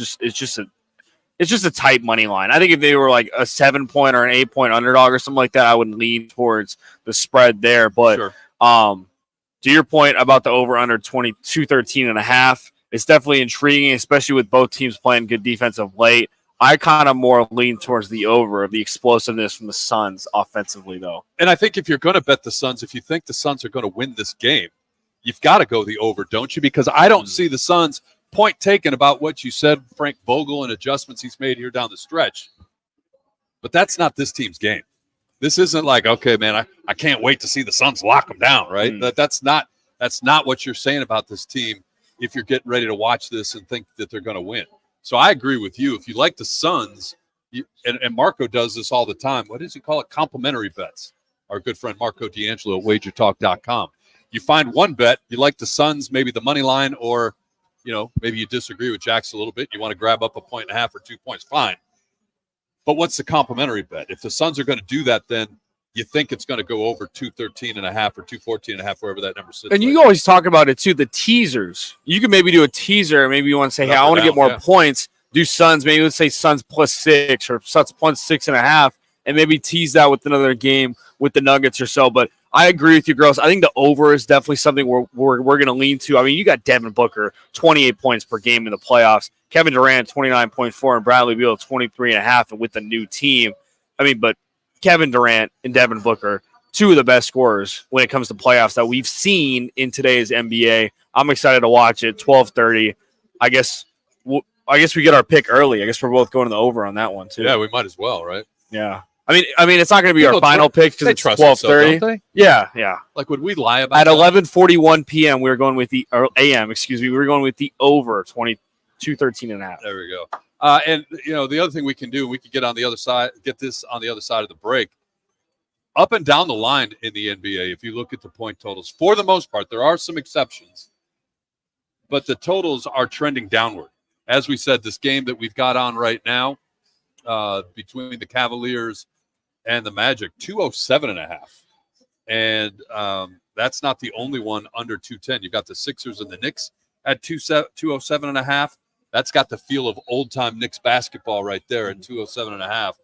just a tight money line. I think if they were like a 7-point or an 8-point underdog or something like that, I would lean towards the spread there. But to your point about the over-under 213.5, it's definitely intriguing, especially with both teams playing good defense of late. I kind of more lean towards the over of the explosiveness from the Suns offensively, though. And I think if you're going to bet the Suns, if you think the Suns are going to win this game, you've got to go the over, don't you? Because I don't see the Suns, point taken about what you said, Frank Vogel, and adjustments he's made here down the stretch. But that's not this team's game. This isn't like, okay, man, I can't wait to see the Suns lock them down, right? That's not what you're saying about this team if you're getting ready to watch this and think that they're going to win. So I agree with you. If you like the Suns, and Marco does this all the time, what does he call it? Complimentary bets. Our good friend Marco D'Angelo at wagertalk.com. You find one bet, you like the Suns, maybe the money line, or maybe you disagree with Jax a little bit. You want to grab up 1.5 or 2 points, fine. But what's the complimentary bet? If the Suns are going to do that, then you think it's going to go over 213.5 or 214.5, wherever that number sits. And you always talk about it, too, the teasers. You can maybe do a teaser. Maybe you want to say, hey, I want to get more points. Do Suns. Maybe let's say Suns +6 or Suns +6.5, and maybe tease that with another game with the Nuggets or so. But I agree with you, girls. I think the over is definitely something we're going to lean to. I mean, you got Devin Booker, 28 points per game in the playoffs. Kevin Durant, 29.4, and Bradley Beal, 23.5, and with the new team. I mean, but Kevin Durant and Devin Booker, two of the best scorers when it comes to playoffs that we've seen in today's NBA. I'm excited to watch it. 12:30. I guess we get our pick early. I guess we're both going to the over on that one too. Yeah, we might as well, right? Yeah. I mean, it's not going to be our final pick because it's 12:30. Yeah. Like, would we lie about at 11:41 p.m. We were going with the a.m. Excuse me. We were going with the over 213.5. There we go. And the other thing we can do, we can get on the other side, get this on the other side of the break. Up and down the line in the NBA, if you look at the point totals, for the most part, there are some exceptions, but the totals are trending downward. As we said, this game that we've got on right now between the Cavaliers and the Magic, 207.5. And that's not the only one under 210. You've got the Sixers and the Knicks at 207.5. That's got the feel of old-time Knicks basketball right there at 207.5.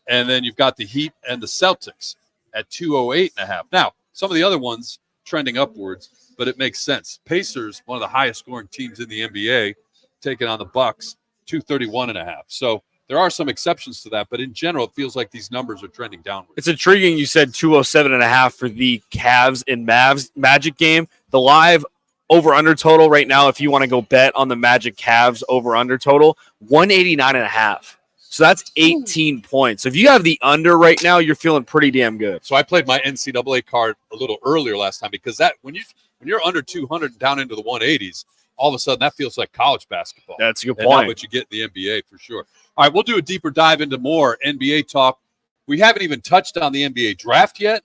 And then you've got the Heat and the Celtics at 208.5. Now, some of the other ones trending upwards, but it makes sense. Pacers, one of the highest-scoring teams in the NBA, taking on the Bucks, 231.5. So there are some exceptions to that, but in general, it feels like these numbers are trending downward. It's intriguing you said 207.5 for the Cavs and Magic game. The live over-under total right now, if you want to go bet on the Magic Cavs over-under total, 189.5. So that's 18 points. So if you have the under right now, you're feeling pretty damn good. So I played my NCAA card a little earlier last time because that when you're under 200 and down into the 180s, all of a sudden that feels like college basketball. That's a good and point. not what you get in the NBA for sure. All right, we'll do a deeper dive into more NBA talk. We haven't even touched on the NBA draft yet,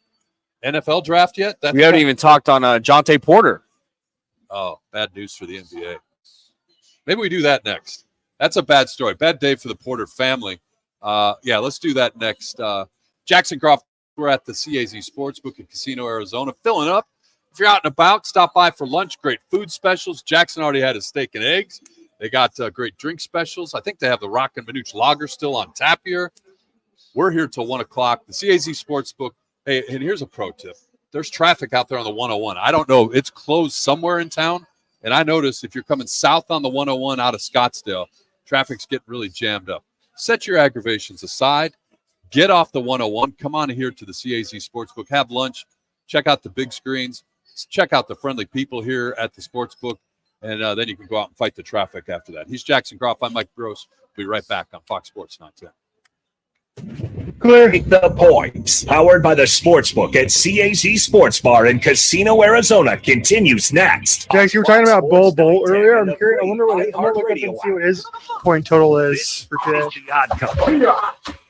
NFL draft yet. We haven't even talked on Jonte Porter. Oh, bad news for the NBA. Maybe we do that next. That's a bad story. Bad day for the Porter family. Yeah, let's do that next. Jackson Croft, we're at the CAZ Sportsbook in Casino, Arizona, filling up. If you're out and about, stop by for lunch. Great food specials. Jackson already had his steak and eggs. They got great drink specials. I think they have the Rock and Manuch Lager still on tap here. We're here till 1 o'clock. The CAZ Sportsbook. Hey, and here's a pro tip. There's traffic out there on the 101. I don't know. It's closed somewhere in town. And I noticed if you're coming south on the 101 out of Scottsdale, traffic's getting really jammed up. Set your aggravations aside. Get off the 101. Come on here to the CAZ Sportsbook. Have lunch. Check out the big screens. Check out the friendly people here at the Sportsbook. And then you can go out and fight the traffic after that. He's Jackson Croft. I'm Mike Gross. We'll be right back on Fox Sports 910. Clear the points. Powered by the Sportsbook at CAZ Sports Bar in Casino, Arizona continues next. Jax, you were talking about Bull Bolt earlier. I'm curious. I wonder what I'm gonna look up and see what his point total is for today. The Odd Couple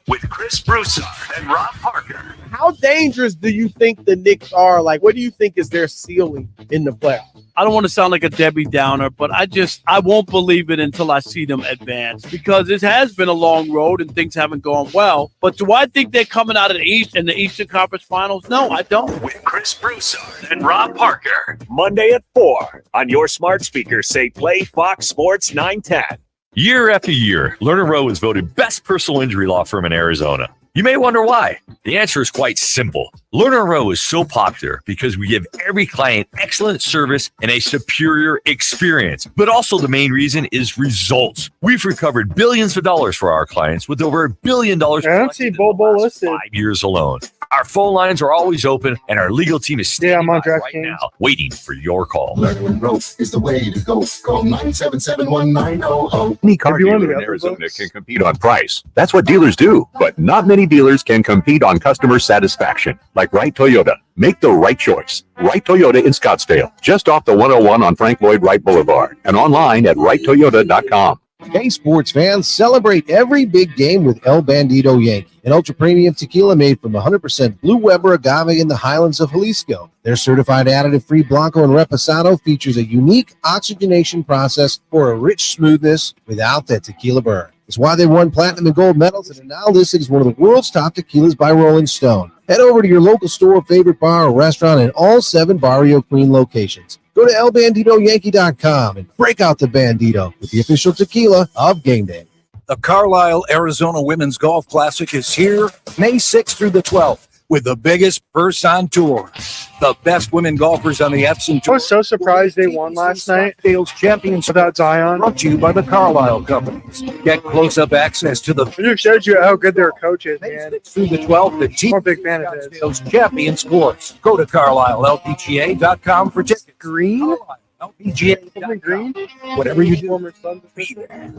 with Chris Broussard and Rob Parker. How dangerous do you think the Knicks are? Like, what do you think is their ceiling in the playoffs? I don't want to sound like a Debbie Downer, but I won't believe it until I see them advance because it has been a long road and things haven't gone well. But do I think they're coming out of the East in the Eastern Conference Finals? No, I don't. With Chris Broussard and Rob Parker. Monday at 4 on your smart speaker. Say play Fox Sports 910. Year after year, Lerner Rowe is voted best personal injury law firm in Arizona. You may wonder why. The answer is quite simple. Learner Row is so popular because we give every client excellent service and a superior experience. But also the main reason is results. We've recovered billions of dollars for our clients with over $1 billion I don't see Bobo listed. 5 years alone. Our phone lines are always open and our legal team is standing by right now waiting for your call. Learner Row is the way to go. Call 977-1900. Any car dealer in Arizona can compete on price. That's what dealers do. But not many dealers can compete on customer satisfaction. Like Wright Toyota. Make the right choice. Wright Toyota in Scottsdale. Just off the 101 on Frank Lloyd Wright Boulevard. And online at wrighttoyota.com. Hey, sports fans, celebrate every big game with El Bandito Yankee, an ultra-premium tequila made from 100% Blue Weber agave in the highlands of Jalisco. Their certified additive-free Blanco and Reposado features a unique oxygenation process for a rich smoothness without that tequila burn. It's why they won platinum and gold medals and are now listed as one of the world's top tequilas by Rolling Stone. Head over to your local store, favorite bar, or restaurant in all 7 Barrio Queen locations. Go to elbanditoyankee.com and break out the Bandito with the official tequila of Game Day. The Carlisle, Arizona Women's Golf Classic is here May 6th through the 12th with the biggest purse on tour. The best women golfers on the Epson Tour. I was so surprised they won last night. Sales champions without Zion. Brought to you by the Carlisle companies. Get close-up access to the. It just shows you how good their coach is, man. Through the 12th, the team. I'm a big fan of his. Sales champion sports. Go to CarlisleLPGA.com for tickets. Green? LPGA.com. Green? Whatever you do, be there.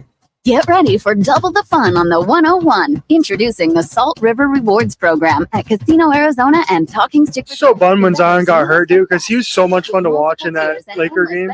Get ready for double the fun on the 101. Introducing the Salt River Rewards Program at Casino Arizona and Talking Stick. So bummed when Zion got hurt, dude, because he was so much fun to watch in that Laker game.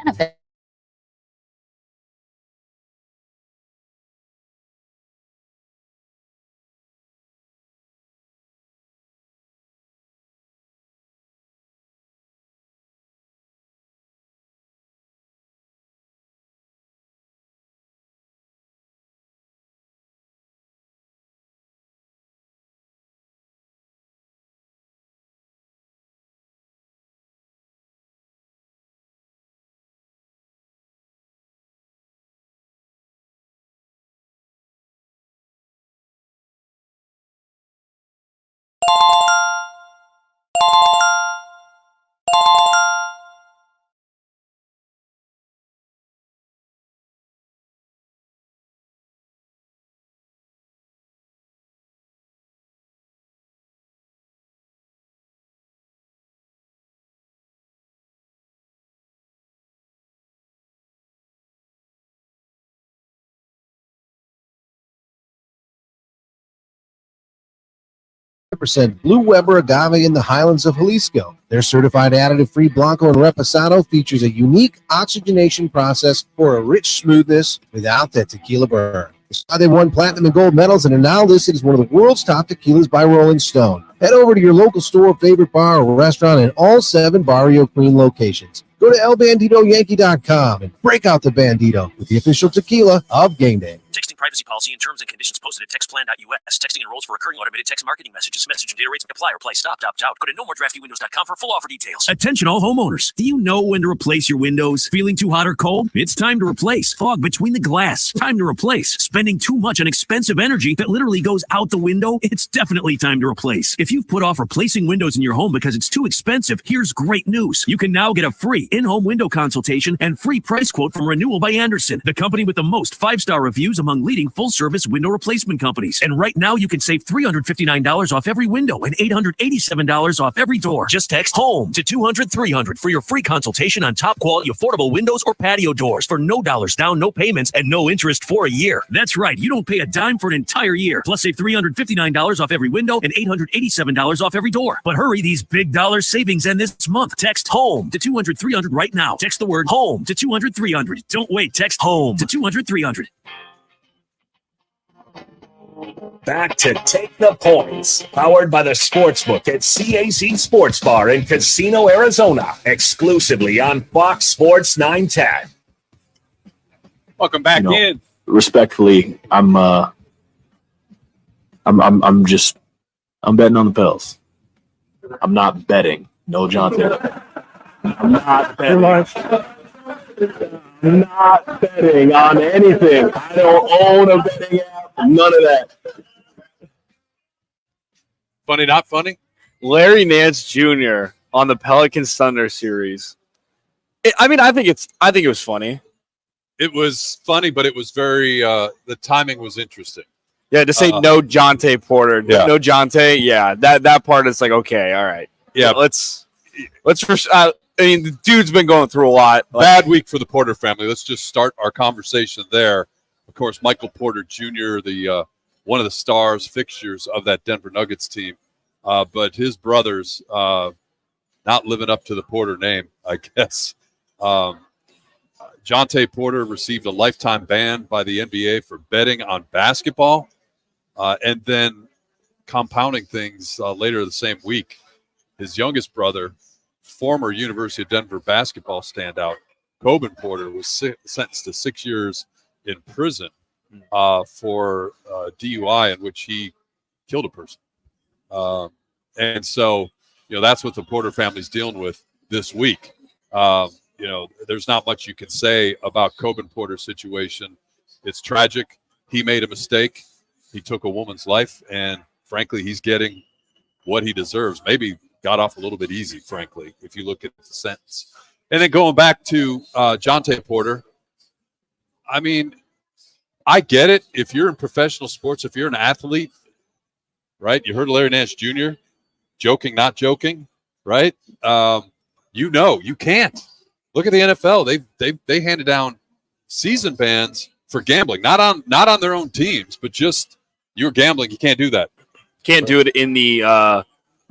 % Blue Weber agave in the highlands of Jalisco. Their certified additive-free Blanco and Reposado features a unique oxygenation process for a rich smoothness without that tequila burn. That's why they won platinum and gold medals and are now listed as one of the world's top tequilas by Rolling Stone. Head over to your local store, favorite bar, or restaurant in all 7 Barrio Queen locations. Go to elbanditoyankee.com and break out the Bandito with the official tequila of Game Day. Texting privacy policy and terms and conditions posted at textplan.us. Texting enrolls for recurring automated text marketing messages. Message and data rates may apply or apply stopped, opt out. Go to nomoredraftywindows.com for full offer details. Attention all homeowners. Do you know when to replace your windows? Feeling too hot or cold? It's time to replace. Fog between the glass. Time to replace. Spending too much on expensive energy that literally goes out the window? It's definitely time to replace. If you've put off replacing windows in your home because it's too expensive, here's great news. You can now get a free in-home window consultation and free price quote from Renewal by Andersen, the company with the most 5-star reviews among leading full-service window replacement companies. And right now you can save $359 off every window and $887 off every door. Just text HOME to 200-300 for your free consultation on top quality affordable windows or patio doors for no dollars down, no payments, and no interest for a year. That's right, you don't pay a dime for an entire year. Plus save $359 off every window and $887 off every door. But hurry, these big dollar savings end this month. Text HOME to 200-300 right now. Text the word HOME to 200-300. Don't wait, text HOME to 200-300. Back to Take the Points, powered by the Sportsbook at CAZ Sports Bar in Casino, Arizona, exclusively on Fox Sports 910. Welcome back in. Respectfully, I'm betting on the Pels. I'm not betting. No John Taylor. I'm not betting. I'm not betting on anything. I don't own a betting app. None of that. Funny, not funny? Larry Nance Jr. on the Pelicans Thunder series. I think it was funny. It was funny, but it was very the timing was interesting. Yeah, to say no Jonte Porter, Yeah. no Jonte, yeah, that part is like, okay, all right. Yeah. Let's the dude's been going through a lot. Bad week for the Porter family. Let's just start our conversation there. Of course, Michael Porter Jr., the one of the stars, fixtures of that Denver Nuggets team. But his brothers not living up to the Porter name, I guess. Jonte Porter received a lifetime ban by the NBA for betting on basketball. And then compounding things later the same week, his youngest brother, former University of Denver basketball standout, Coben Porter, was sentenced to 6 years in prison for DUI in which he killed a person. And so, that's what the Porter family's dealing with this week. There's not much you can say about Coben Porter's situation. It's tragic. He made a mistake. He took a woman's life, and frankly, he's getting what he deserves. Maybe got off a little bit easy, frankly, if you look at the sentence. And then going back to Jonte Porter, I mean, I get it. If you're in professional sports, if you're an athlete, right? You heard Larry Nance Jr. joking, not joking, right? You can't. Look at the NFL. They handed down season bans for gambling, not on their own teams, but just you're gambling. You can't do that. Can't do it in the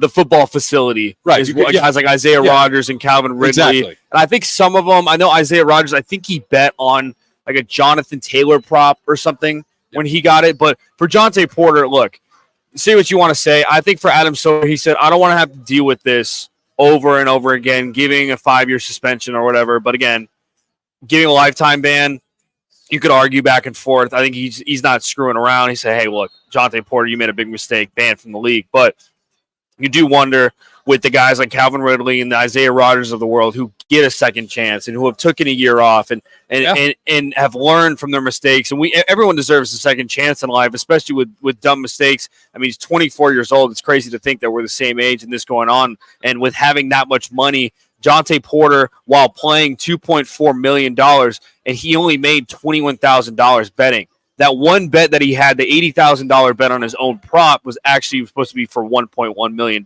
football facility. Right. Guys like Isaiah Rodgers and Calvin Ridley. Exactly. And I think some of them, I know Isaiah Rodgers, I think he bet on like a Jonathan Taylor prop or something when he got it. But for Jonte Porter, look, say what you want to say. I think for Adam Silver, he said, I don't want to have to deal with this over and over again, giving a 5-year suspension or whatever. But again, giving a lifetime ban, you could argue back and forth. I think he's not screwing around. He said, hey, look, Jonte Porter, you made a big mistake, banned from the league. But you do wonder with the guys like Calvin Ridley and the Isaiah Rodgers of the world who get a second chance and who have taken a year off and have learned from their mistakes. And everyone deserves a second chance in life, especially with dumb mistakes. I mean, he's 24 years old. It's crazy to think that we're the same age and this going on. And with having that much money, Jonte Porter, while playing $2.4 million, and he only made $21,000 betting. That one bet that he had, the $80,000 bet on his own prop, was actually supposed to be for $1.1 million.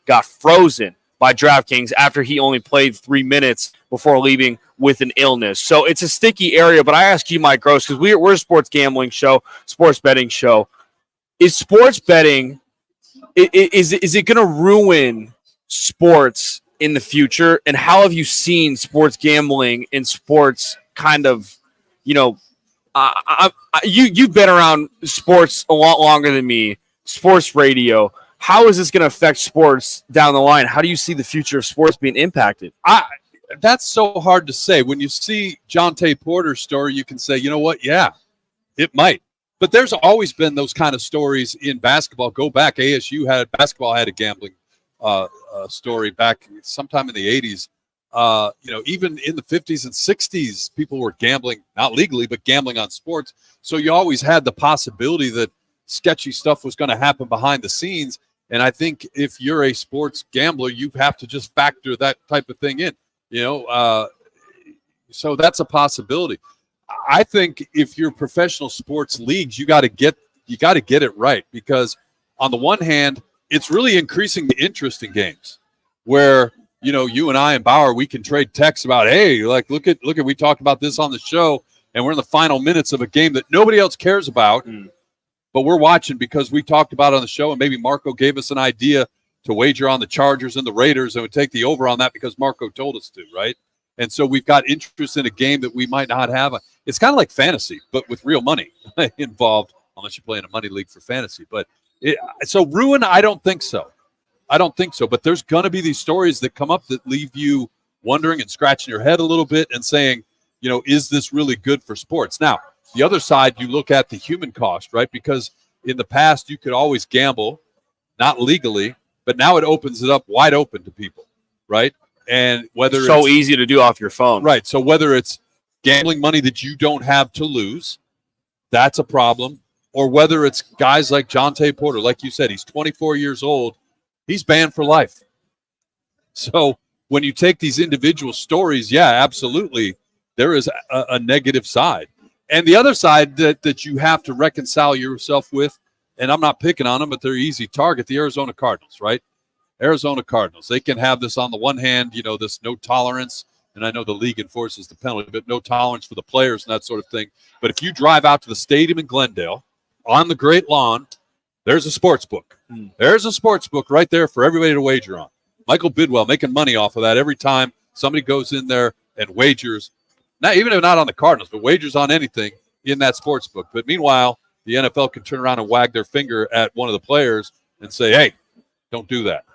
Got frozen by DraftKings after he only played 3 minutes before leaving with an illness. So it's a sticky area, but I ask you, Mike Gross, because we're a sports gambling show, sports betting show. Is sports betting, is it going to ruin sports in the future? And how have you seen sports gambling and sports kind of, you've been around sports a lot longer than me, sports radio. How is this going to affect sports down the line? How do you see the future of sports being impacted? That's so hard to say. When you see Jonte Porter's story, you can say, you know what? Yeah, it might. But there's always been those kind of stories in basketball. Go back. Basketball had a gambling story back sometime in the 80s. Even in the 50s and 60s, people were gambling, not legally, but gambling on sports. So you always had the possibility that sketchy stuff was going to happen behind the scenes. And I think if you're a sports gambler, you have to just factor that type of thing in, so that's a possibility. I think if you're professional sports leagues, you got to get it right, because on the one hand, it's really increasing the interest in games where, you and I and Bauer, we can trade texts about, hey, like, look at, we talked about this on the show, and we're in the final minutes of a game that nobody else cares about, but we're watching because we talked about it on the show, and maybe Marco gave us an idea to wager on the Chargers and the Raiders and would take the over on that because Marco told us to, right? And so we've got interest in a game that we might not have. It's kind of like fantasy, but with real money involved, unless you're playing a money league for fantasy. But so ruin, I don't think so. But there's going to be these stories that come up that leave you wondering and scratching your head a little bit and saying, is this really good for sports? Now, the other side, you look at the human cost, right? Because in the past, you could always gamble, not legally, but now it opens it up wide open to people, right? And whether it's so easy to do off your phone. Right. So whether it's gambling money that you don't have to lose, that's a problem. or whether it's guys like Jonte Porter. Like you said, he's 24 years old. He's banned for life. So when you take these individual stories, yeah, absolutely, there is a negative side. And the other side that you have to reconcile yourself with, and I'm not picking on them, but they're easy target, the Arizona Cardinals, right? Arizona Cardinals. They can have this on the one hand, this no tolerance, and I know the league enforces the penalty, but no tolerance for the players and that sort of thing. But if you drive out to the stadium in Glendale on the Great Lawn, there's a sports book. There's a sports book right there for everybody to wager on. Michael Bidwell making money off of that every time somebody goes in there and wagers, not even if not on the Cardinals, but wagers on anything in that sports book. But meanwhile, the NFL can turn around and wag their finger at one of the players and say, hey, don't do that.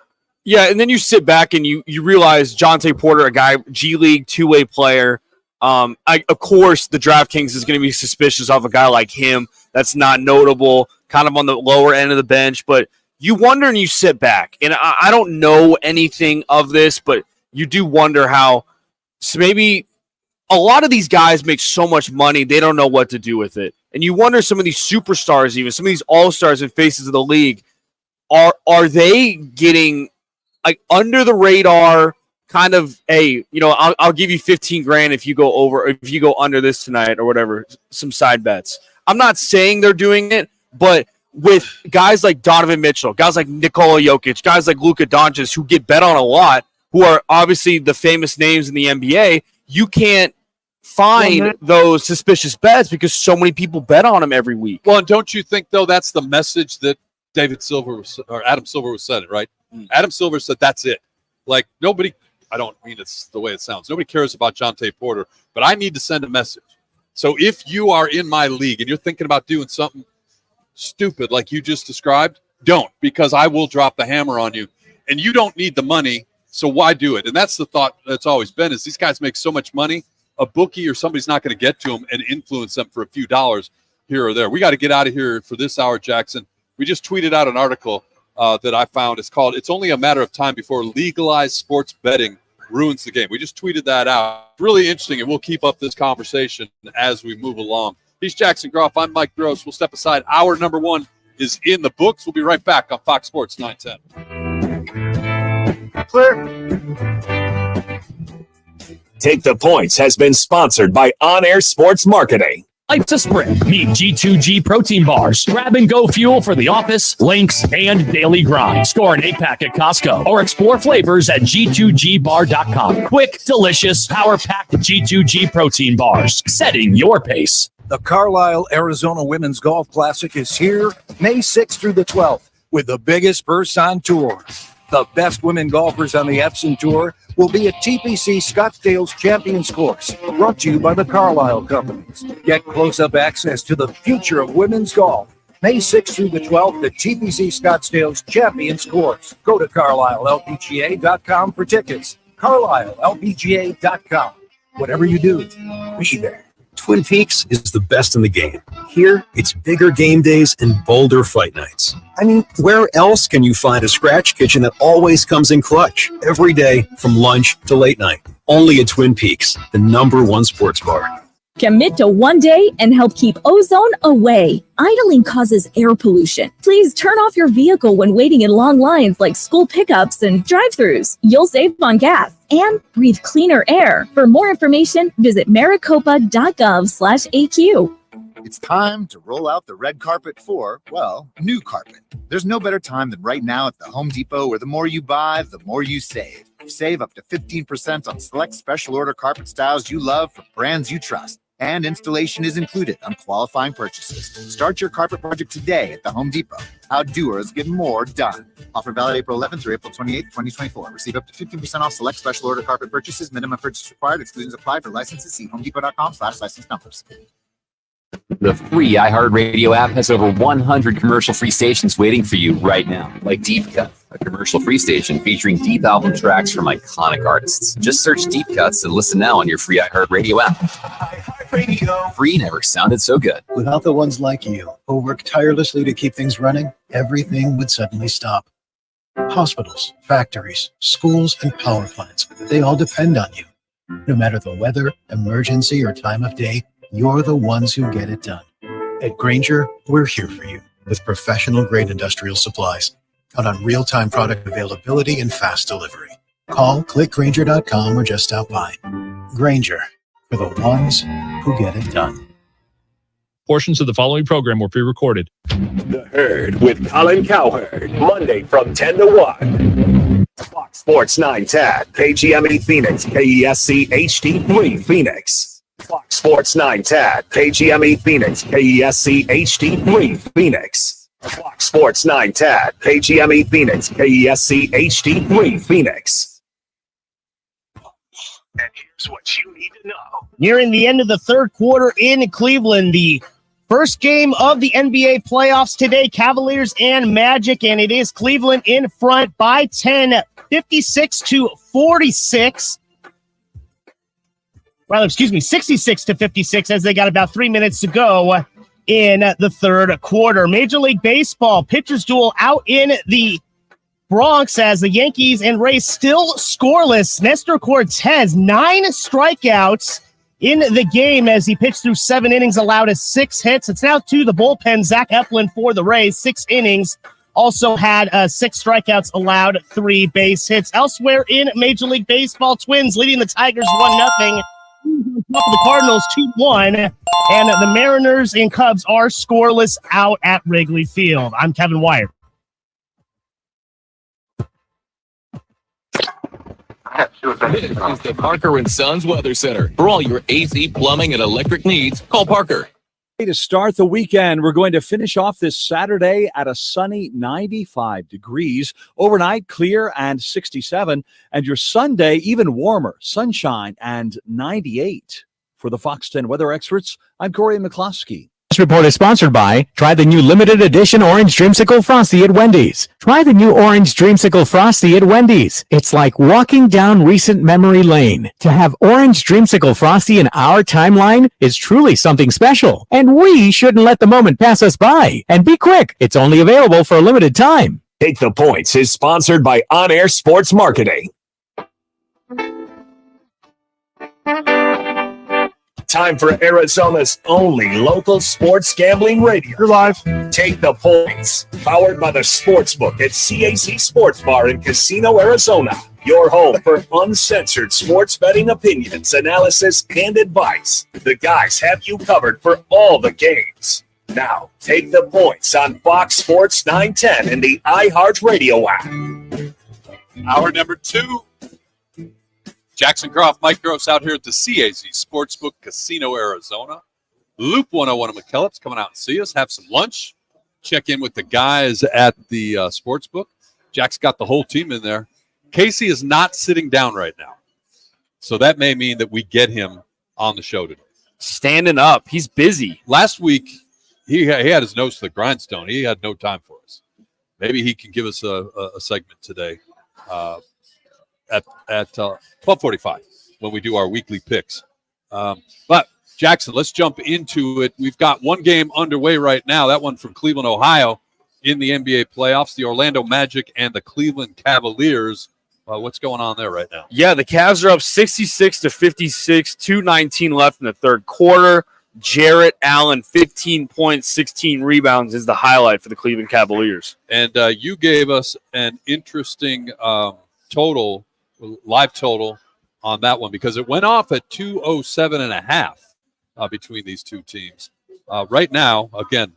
Yeah, and then you sit back and you realize Jonte Porter, a guy, G League, two-way player. Of course, the DraftKings is going to be suspicious of a guy like him that's not notable, kind of on the lower end of the bench. But you wonder and you sit back. And I don't know anything of this, but you do wonder how maybe a lot of these guys make so much money, they don't know what to do with it. And you wonder some of these superstars, even some of these all-stars and faces of the league, are they getting like under the radar kind of, hey, I'll give you 15 grand if you go under this tonight or whatever, some side bets. I'm not saying they're doing it, but with guys like Donovan Mitchell, guys like Nikola Jokic, guys like Luka Doncic who get bet on a lot, who are obviously the famous names in the NBA, you can't find those suspicious bets because so many people bet on them every week. Well, and don't you think, though, that's the message that Adam Silver was saying, right? Adam Silver said that's it. Like, nobody, I don't mean it's the way it sounds. Nobody cares about Jonte Porter, but I need to send a message. So if you are in my league and you're thinking about doing something stupid like you just described, don't, because I will drop the hammer on you. And you don't need the money, so why do it? And that's the thought that's always been, is these guys make so much money, a bookie or somebody's not going to get to them and influence them for a few dollars here or there. We got to get out of here for this hour, Jackson. We just tweeted out an article that I found. It's called "It's Only a Matter of Time Before Legalized Sports Betting Ruins the Game." We just tweeted that out. Really interesting, and we'll keep up this conversation as we move along. He's Jackson Groff. I'm Mike Gross. We'll step aside. Hour number one is in the books. We'll be right back on Fox Sports 910. Clear. Take the Points has been sponsored by On Air Sports Marketing. Life's a sprint. Meet G2G protein bars. Grab and go fuel for the office, links, and daily grind. Score an 8-pack at Costco or explore flavors at G2GBar.com. Quick, delicious, power-packed G2G protein bars. Setting your pace. The Carlisle, Arizona Women's Golf Classic is here May 6th through the 12th with the biggest purse on tour. The best women golfers on the Epson Tour will be at TPC Scottsdale's Champions Course, brought to you by the Carlisle Companies. Get close-up access to the future of women's golf. May 6th through the 12th at TPC Scottsdale's Champions Course. Go to CarlisleLPGA.com for tickets. CarlisleLPGA.com. Whatever you do, be there. Twin Peaks is the best in the game. Here, it's bigger game days and bolder fight nights. I mean, where else can you find a scratch kitchen that always comes in clutch every day from lunch to late night? Only at Twin Peaks, the #1 sports bar. Commit to one day and help keep ozone away. Idling causes air pollution. Please turn off your vehicle when waiting in long lines like school pickups and drive-thrus. You'll save on gas and breathe cleaner air. For more information, visit maricopa.gov/AQ. It's time to roll out the red carpet for, well, new carpet. There's no better time than right now at the Home Depot, where the more you buy, the more you save. Save up to 15% on select special order carpet styles you love from brands you trust. And installation is included on qualifying purchases. Start your carpet project today at the Home Depot. How doers get more done. Offer valid April 11th through April 28th, 2024. Receive up to 15% off select special order carpet purchases. Minimum purchase required. Exclusions apply. For licenses, see homedepot.com/license numbers. The free iHeartRadio app has over 100 commercial-free stations waiting for you right now, like Deep Cut, a commercial-free station featuring deep album tracks from iconic artists. Just search Deep Cuts and listen now on your free iHeartRadio app. Free never sounded so good. Without the ones like you, who work tirelessly to keep things running, everything would suddenly stop. Hospitals, factories, schools, and power plants, they all depend on you. No matter the weather, emergency, or time of day, you're the ones who get it done. At Granger, we're here for you with professional-grade industrial supplies. Count on real-time product availability and fast delivery. Call, clickgranger.com, or just stop by. Granger, for the ones who get it done. Portions of the following program were pre-recorded. The Herd with Colin Cowherd, Monday from 10 to 1. Fox Sports 910, KGME Phoenix, KESC HD3 Phoenix. Fox Sports 910, KGME Phoenix, KESC HD3 Phoenix. Fox Sports 910, KGME Phoenix, KESC HD3 Phoenix. And here's what you need to know. Nearing the end of the third quarter in Cleveland, the first game of the NBA playoffs today, Cavaliers and Magic, and it is Cleveland in front by 10, 56-46. Well, 66-56 as they got about 3 minutes to go in the third quarter. Major League Baseball pitchers duel out in the Bronx as the Yankees and Rays still scoreless. Nestor Cortez, 9 strikeouts in the game as he pitched through 7 innings, allowed us 6 hits. It's now to the bullpen. Zach Eflin for the Rays, 6 innings. Also had 6 strikeouts, allowed 3 base hits. Elsewhere in Major League Baseball, Twins leading the Tigers 1-0. On top of the Cardinals 2-1. And the Mariners and Cubs are scoreless out at Wrigley Field. I'm Kevin Wyatt. This is the Parker & Sons Weather Center. For all your AC, plumbing, and electric needs, call Parker. To start the weekend, we're going to finish off this Saturday at a sunny 95 degrees. Overnight, clear and 67. And your Sunday, even warmer, sunshine and 98. For the Fox 10 weather experts, I'm Corey McCloskey. This report is sponsored by try the new limited edition Orange Dreamsicle Frosty at Wendy's. Try the new Orange Dreamsicle Frosty at Wendy's. It's like walking down recent memory lane. To have Orange Dreamsicle Frosty in our timeline is truly something special. And we shouldn't let the moment pass us by. And be quick, it's only available for a limited time. Take the Points is sponsored by On Air Sports Marketing. Time for Arizona's only local sports gambling radio. You're live. Take the Points. Powered by the Sportsbook at CAZ Sports Bar in Casino, Arizona. Your home for uncensored sports betting opinions, analysis, and advice. The guys have you covered for all the games. Now, take the Points on Fox Sports 910 and the iHeartRadio app. Hour number 2. Jackson Croft, Mike Gross out here at the CAZ Sportsbook, Casino, Arizona. Loop 101 of McKellips coming out and see us, have some lunch, check in with the guys at the Sportsbook. Jack's got the whole team in there. Casey is not sitting down right now, so that may mean that we get him on the show today. Standing up. He's busy. Last week, he had his nose to the grindstone. He had no time for us. Maybe he can give us a segment today. At 12:45 when we do our weekly picks. But, Jackson, let's jump into it. We've got one game underway right now, that one from Cleveland, Ohio, in the NBA playoffs, the Orlando Magic and the Cleveland Cavaliers. What's going on there right now? Yeah, the Cavs are up 66-56, 2:19 left in the third quarter. Jarrett Allen, 15 points, 16 rebounds is the highlight for the Cleveland Cavaliers. And you gave us an interesting live total on that one because it went off at 207.5 between these two teams. Right now, again,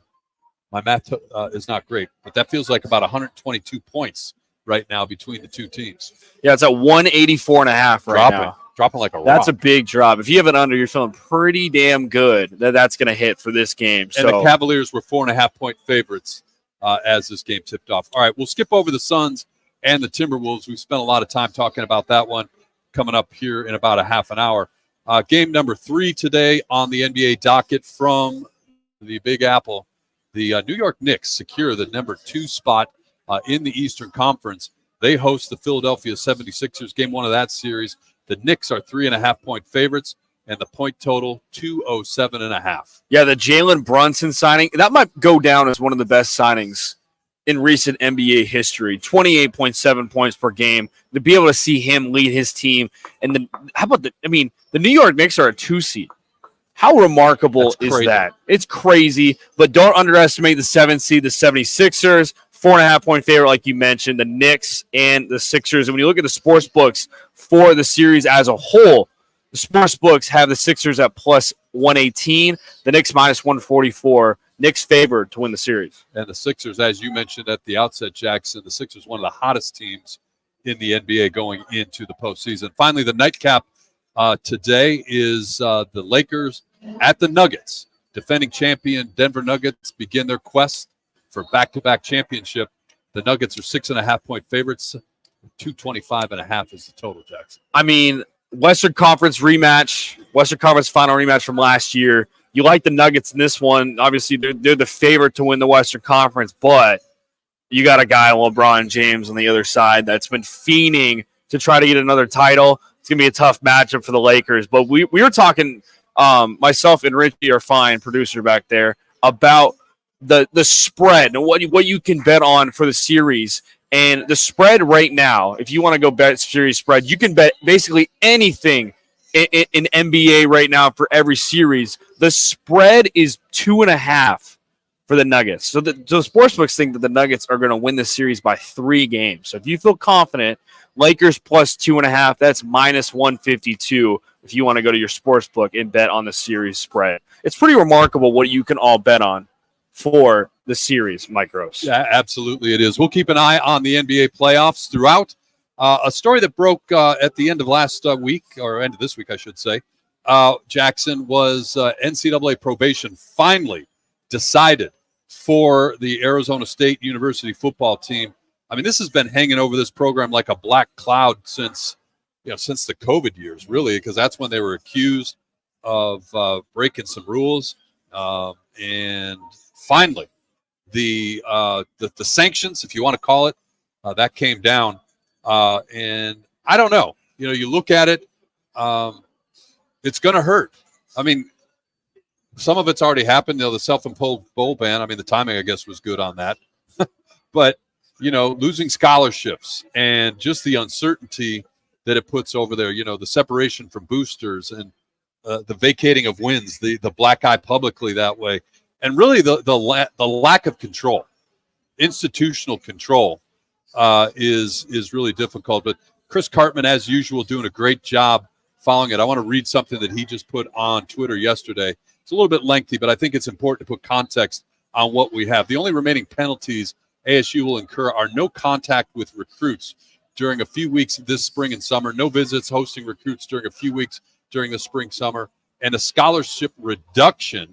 my math is not great, but that feels like about 122 points right now between the two teams. Yeah, it's at 184.5 right now. Dropping like a rock. That's a big drop. If you have it under, you're feeling pretty damn good that's going to hit for this game. And the Cavaliers were 4.5-point favorites as this game tipped off. All right, we'll skip over the Suns and the Timberwolves. We've spent a lot of time talking about that one coming up here in about a half an hour. Game number 3 today on the NBA docket from the Big Apple. The New York Knicks secure the number 2 spot in the Eastern Conference. They host the Philadelphia 76ers. Game 1 of that series. The Knicks are 3.5-point favorites, and the point total 207.5. Yeah, the Jalen Brunson signing, that might go down as one of the best signings in recent NBA history. 28.7 points per game. To be able to see him lead his team. And the New York Knicks are a 2 seed. How remarkable is crazy. that? It's crazy, but don't underestimate the 7th seed, the 76ers, 4.5-point favorite, like you mentioned, the Knicks and the Sixers. And when you look at the sports books for the series as a whole, the sports books have the Sixers at plus 118, the Knicks minus 144. Knicks favored to win the series. And the Sixers, as you mentioned at the outset, Jackson, the Sixers, one of the hottest teams in the NBA going into the postseason. Finally, the nightcap today is the Lakers at the Nuggets. Defending champion Denver Nuggets begin their quest for back-to-back championship. The Nuggets are 6.5-point favorites. 225.5 is the total, Jackson. I mean, Western Conference rematch, Western Conference final rematch from last year. You like the Nuggets in this one. Obviously, they're the favorite to win the Western Conference, but you got a guy, LeBron James, on the other side that's been fiending to try to get another title. It's going to be a tough matchup for the Lakers. But we were talking, myself and Richie, our fine producer back there, about the spread and what you can bet on for the series. And the spread right now, if you want to go bet series spread, you can bet basically anything in NBA right now for every series. The spread is 2.5 for the Nuggets. So the sportsbooks think that the Nuggets are going to win the series by 3 games. So if you feel confident, Lakers plus 2.5, that's minus 152 if you want to go to your sportsbook and bet on the series spread. It's pretty remarkable what you can all bet on for the series, Mike Gross. Yeah, absolutely it is. We'll keep an eye on the NBA playoffs throughout. A story that broke at the end of last week, or end of this week, I should say, Jackson, was NCAA probation finally decided for the Arizona State University football team. I mean, this has been hanging over this program like a black cloud since the COVID years, really, because that's when they were accused of breaking some rules. And finally, the sanctions, if you want to call it, that came down. And I don't know. You look at it, it's going to hurt. I mean, some of it's already happened. The self-imposed bowl ban, I mean, the timing, I guess, was good on that. But, losing scholarships and just the uncertainty that it puts over there, the separation from boosters and the vacating of wins, the black eye publicly that way, and really the lack of control, institutional control, is really difficult. But Chris Cartman, as usual, doing a great job following it. I want to read something that he just put on Twitter yesterday. It's a little bit lengthy, but I think it's important to put context on what we have. The only remaining penalties ASU will incur are no contact with recruits during a few weeks this spring and summer, no visits hosting recruits during a few weeks during the spring, summer, and a scholarship reduction,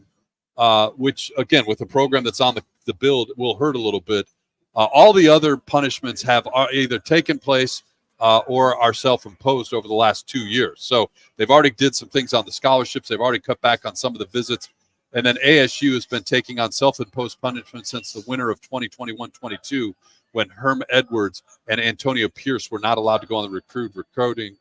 which, again, with a program that's on the build, will hurt a little bit. All the other punishments have either taken place or are self-imposed over the last 2 years. So they've already did some things on the scholarships. They've already cut back on some of the visits. And then ASU has been taking on self-imposed punishment since the winter of 2021-22, when Herm Edwards and Antonio Pierce were not allowed to go on the recruiting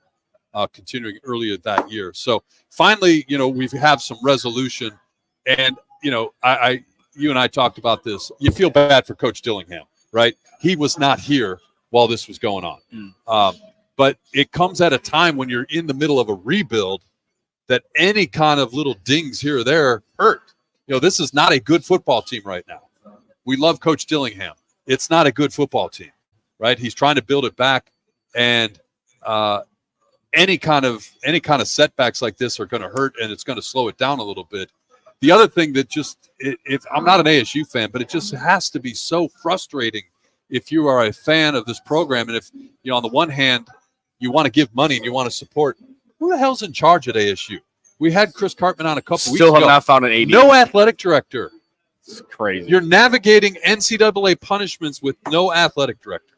continuing earlier that year. So finally, we have some resolution. And, you and I talked about this. You feel bad for Coach Dillingham, right? He was not here while this was going on. But it comes at a time when you're in the middle of a rebuild that any kind of little dings here or there hurt. This is not a good football team right now. We love Coach Dillingham. It's not a good football team, right? He's trying to build it back, and any kind of setbacks like this are going to hurt, and it's going to slow it down a little bit. The other thing that if I'm not an ASU fan, but it just has to be so frustrating if you are a fan of this program, and if on the one hand you want to give money and you want to support, who the hell's in charge at ASU? We had Chris Cartman on a couple weeks ago. Still have not found an AD. No athletic director. It's crazy. You're navigating NCAA punishments with no athletic director.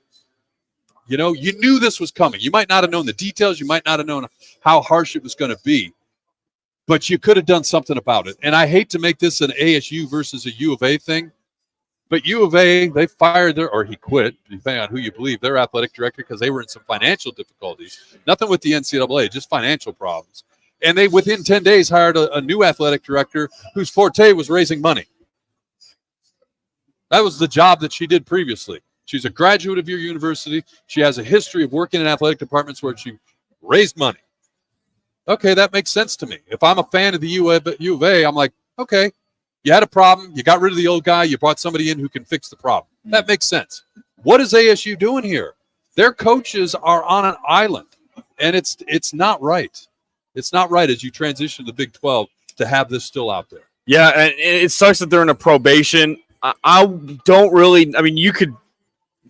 You knew this was coming. You might not have known the details. You might not have known how harsh it was going to be. But you could have done something about it. And I hate to make this an ASU versus a U of A thing. But U of A, they fired or he quit, depending on who you believe, their athletic director, because they were in some financial difficulties. Nothing with the NCAA, just financial problems. And they, within 10 days, hired a new athletic director whose forte was raising money. That was the job that she did previously. She's a graduate of your university. She has a history of working in athletic departments where she raised money. Okay, that makes sense to me. If I'm a fan of the U of A, I'm like, okay, you had a problem. You got rid of the old guy. You brought somebody in who can fix the problem. That makes sense. What is ASU doing here? Their coaches are on an island, and it's not right. It's not right as you transition to the Big 12 to have this still out there. Yeah, and it sucks that they're in a probation. I don't really – I mean, you could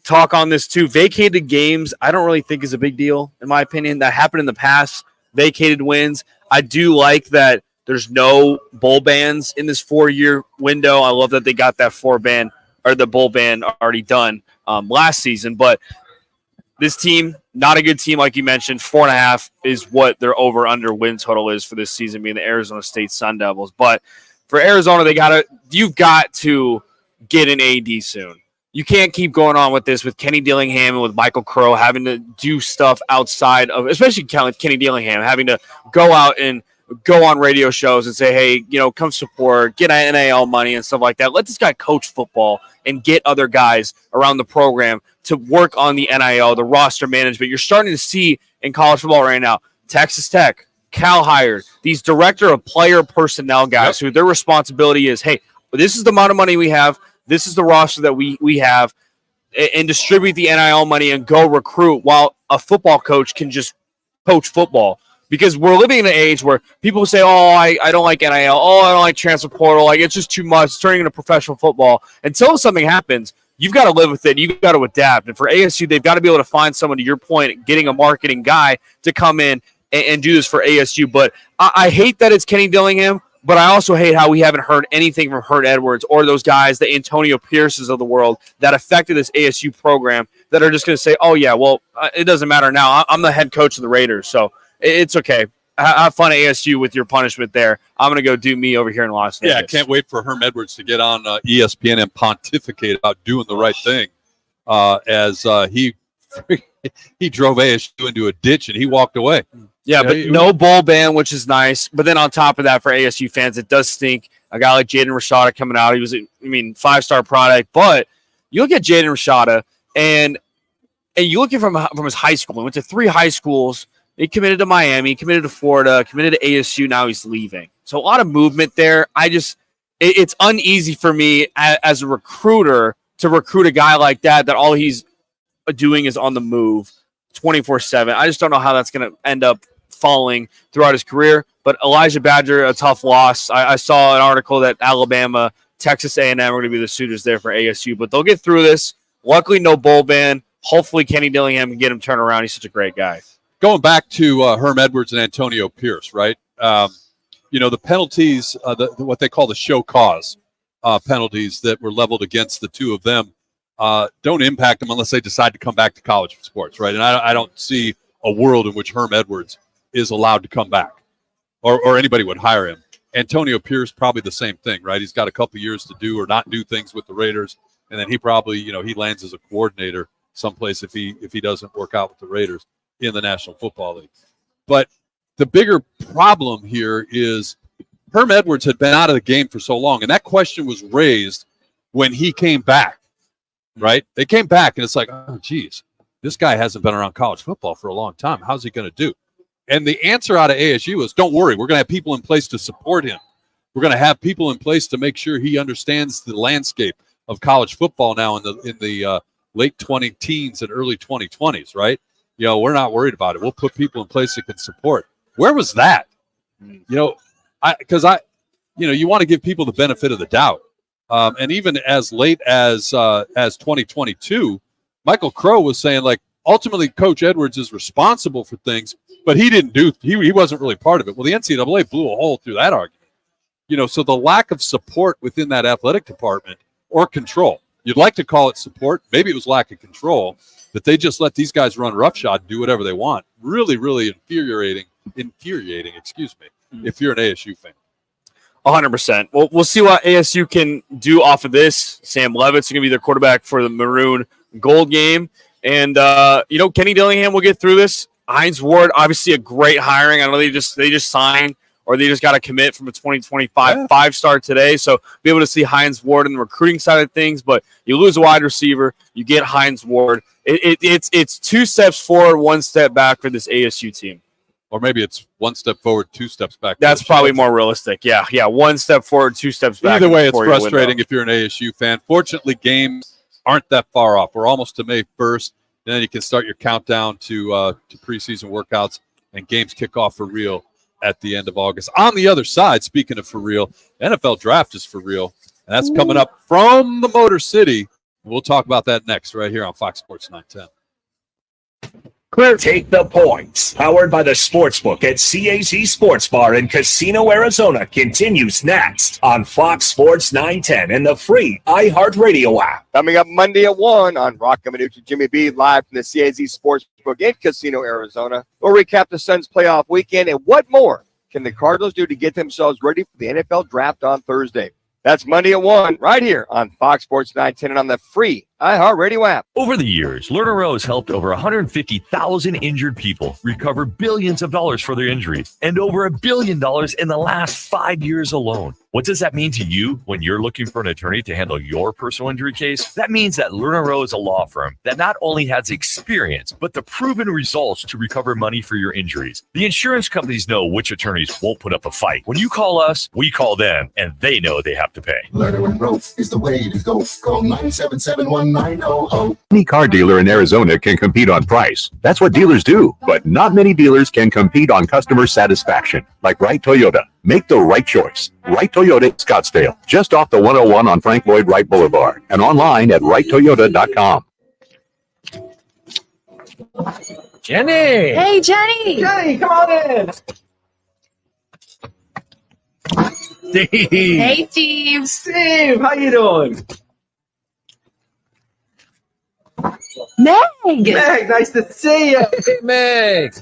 talk on this too. Vacated games I don't really think is a big deal, in my opinion. That happened in the past, vacated wins. I do like that there's no bowl bans in this 4-year window. I love that they got that the bowl ban already done last season. But this team, not a good team like you mentioned. 4.5 is what their over-under win total is for this season, being the Arizona State Sun Devils. But for Arizona, you've got to get an AD soon. You can't keep going on with this with Kenny Dillingham and with Michael Crow having to do stuff outside of, especially Kenny Dillingham, having to go out and go on radio shows and say, hey, come support, get NIL money and stuff like that. Let this guy coach football and get other guys around the program to work on the NIL, the roster management. You're starting to see in college football right now, Texas Tech, Cal hired these director of player personnel guys who their responsibility is, hey, this is the amount of money we have. This is the roster that we have, and distribute the NIL money and go recruit while a football coach can just coach football. Because we're living in an age where people say, oh, I don't like NIL. Oh, I don't like transfer portal. Like, it's just too much. It's turning into professional football. Until something happens, you've got to live with it. You've got to adapt. And for ASU, they've got to be able to find someone, to your point, getting a marketing guy to come in and do this for ASU. But I hate that it's Kenny Dillingham. But I also hate how we haven't heard anything from Herm Edwards or those guys, the Antonio Pierces of the world, that affected this ASU program, that are just going to say, oh, yeah, well, it doesn't matter now. I'm the head coach of the Raiders, so it's okay. Have fun at ASU with your punishment there. I'm going to go do me over here in Las Vegas. Yeah, I can't wait for Herm Edwards to get on ESPN and pontificate about doing the right thing as he drove ASU into a ditch and he walk away. Yeah, but no bowl ban, which is nice. But then on top of that, for ASU fans, it does stink. A guy like Jaden Rashada coming out, he was, 5-star product. But you look at Jaden Rashada, and you look at from his high school. He went to 3 high schools. He committed to Miami, committed to Florida, committed to ASU. Now he's leaving. So a lot of movement there. It's uneasy for me as a recruiter to recruit a guy like that all he's doing is on the move 24/7. I just don't know how that's going to end up falling throughout his career. But Elijah Badger, a tough loss. I saw an article that Alabama, Texas A&M are going to be the suitors there for ASU, but they'll get through this. Luckily, no bowl ban. Hopefully, Kenny Dillingham can get him turned around. He's such a great guy. Going back to Herm Edwards and Antonio Pierce, right? The penalties, what they call the show cause penalties that were leveled against the two of them, don't impact them unless they decide to come back to college sports, right? And I don't see a world in which Herm Edwards is allowed to come back, or anybody would hire him. Antonio Pierce, probably the same thing, right? He's got a couple years to do or not do things with the Raiders, and then he probably, he lands as a coordinator someplace if he doesn't work out with the Raiders in the National Football League. But the bigger problem here is Herm Edwards had been out of the game for so long, and that question was raised when he came back, right? They came back, and it's like, oh, geez, this guy hasn't been around college football for a long time. How's he going to do? And the answer out of ASU is, don't worry, we're going to have people in place to support him. We're going to have people in place to make sure he understands the landscape of college football now in the late 20-teens and early 2020s, right? We're not worried about it. We'll put people in place that can support. Where was that? Because you want to give people the benefit of the doubt. And even as late as 2022, Michael Crow was saying, like, ultimately Coach Edwards is responsible for things, but he wasn't really part of it. Well, the NCAA blew a hole through that argument. So the lack of support within that athletic department, or control. You'd like to call it support. Maybe it was lack of control, that they just let these guys run roughshod and do whatever they want. Really, really infuriating, if you're an ASU fan. 100%. Well, we'll see what ASU can do off of this. Sam Levitt's going to be their quarterback for the Maroon Gold game. And, Kenny Dillingham will get through this. Hines Ward, obviously a great hiring. I know they just signed, or they just got a commit from a 2025 5-star today. So be able to see Hines Ward in the recruiting side of things. But you lose a wide receiver, you get Hines Ward. It's 2 steps forward, 1 step back for this ASU team. Or maybe it's one step forward, two steps back. That's probably more realistic. Yeah. One step forward, two steps back. Either way, it's frustrating if you're an ASU fan. Fortunately, games aren't that far off. We're almost to May 1st. Then you can start your countdown to preseason workouts, and games kick off for real at the end of August. On the other side, speaking of for real, NFL draft is for real, and that's coming up from the Motor City. We'll talk about that next right here on Fox Sports 910. Clear. Take the points. Powered by the Sportsbook at CAZ Sports Bar in Casino, Arizona continues next on Fox Sports 910 and the free iHeartRadio app. Coming up Monday at 1 on Rock Amanuchi Jimmy B live from the CAZ Sportsbook in Casino, Arizona. We'll recap the Suns playoff weekend and what more can the Cardinals do to get themselves ready for the NFL draft on Thursday. That's Monday at 1 right here on Fox Sports 910 and on the free iHeartRadio app. Over the years, LearnerRow has helped over 150,000 injured people recover billions of dollars for their injuries and over $1 billion in the last 5 years alone. What does that mean to you when you're looking for an attorney to handle your personal injury case? That means that LearnerRow is a law firm that not only has experience, but the proven results to recover money for your injuries. The insurance companies know which attorneys won't put up a fight. When you call us, we call them, and they know they have to pay. LearnerRow is the way to go. Call 977-1900. Any car dealer in Arizona can compete on price. That's what dealers do. But not many dealers can compete on customer satisfaction. Like Wright Toyota. Make the right choice. Wright Toyota Scottsdale. Just off the 101 on Frank Lloyd Wright Boulevard. And online at wrighttoyota.com. Jenny! Hey, Jenny! Jenny, come on in! Steve! Hey, Steve! Steve, how you doing? Meg! Meg, nice to see you! Hey, Meg!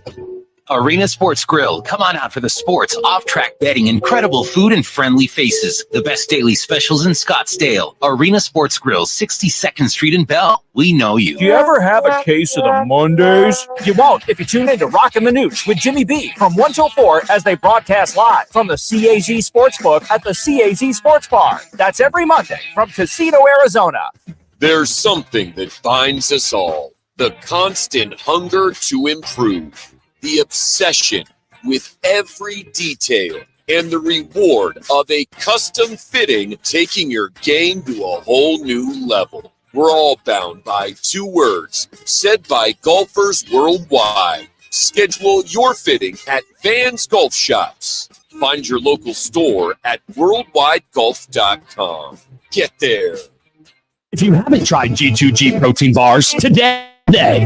Arena Sports Grill. Come on out for the sports, off-track betting, incredible food, and friendly faces. The best daily specials in Scottsdale. Arena Sports Grill, 62nd Street in Bell. We know you. Do you ever have a case of the Mondays? You won't if you tune in to Rockin' the Nooch with Jimmy B from 1 till 4 as they broadcast live from the CAZ Sportsbook at the CAZ Sports Bar. That's every Monday from Casino, Arizona. There's something that binds us all. The constant hunger to improve. The obsession with every detail and the reward of a custom fitting taking your game to a whole new level. We're all bound by two words said by golfers worldwide. Schedule your fitting at Vans Golf Shops. Find your local store at worldwidegolf.com. Get there. If you haven't tried G2G protein bars today,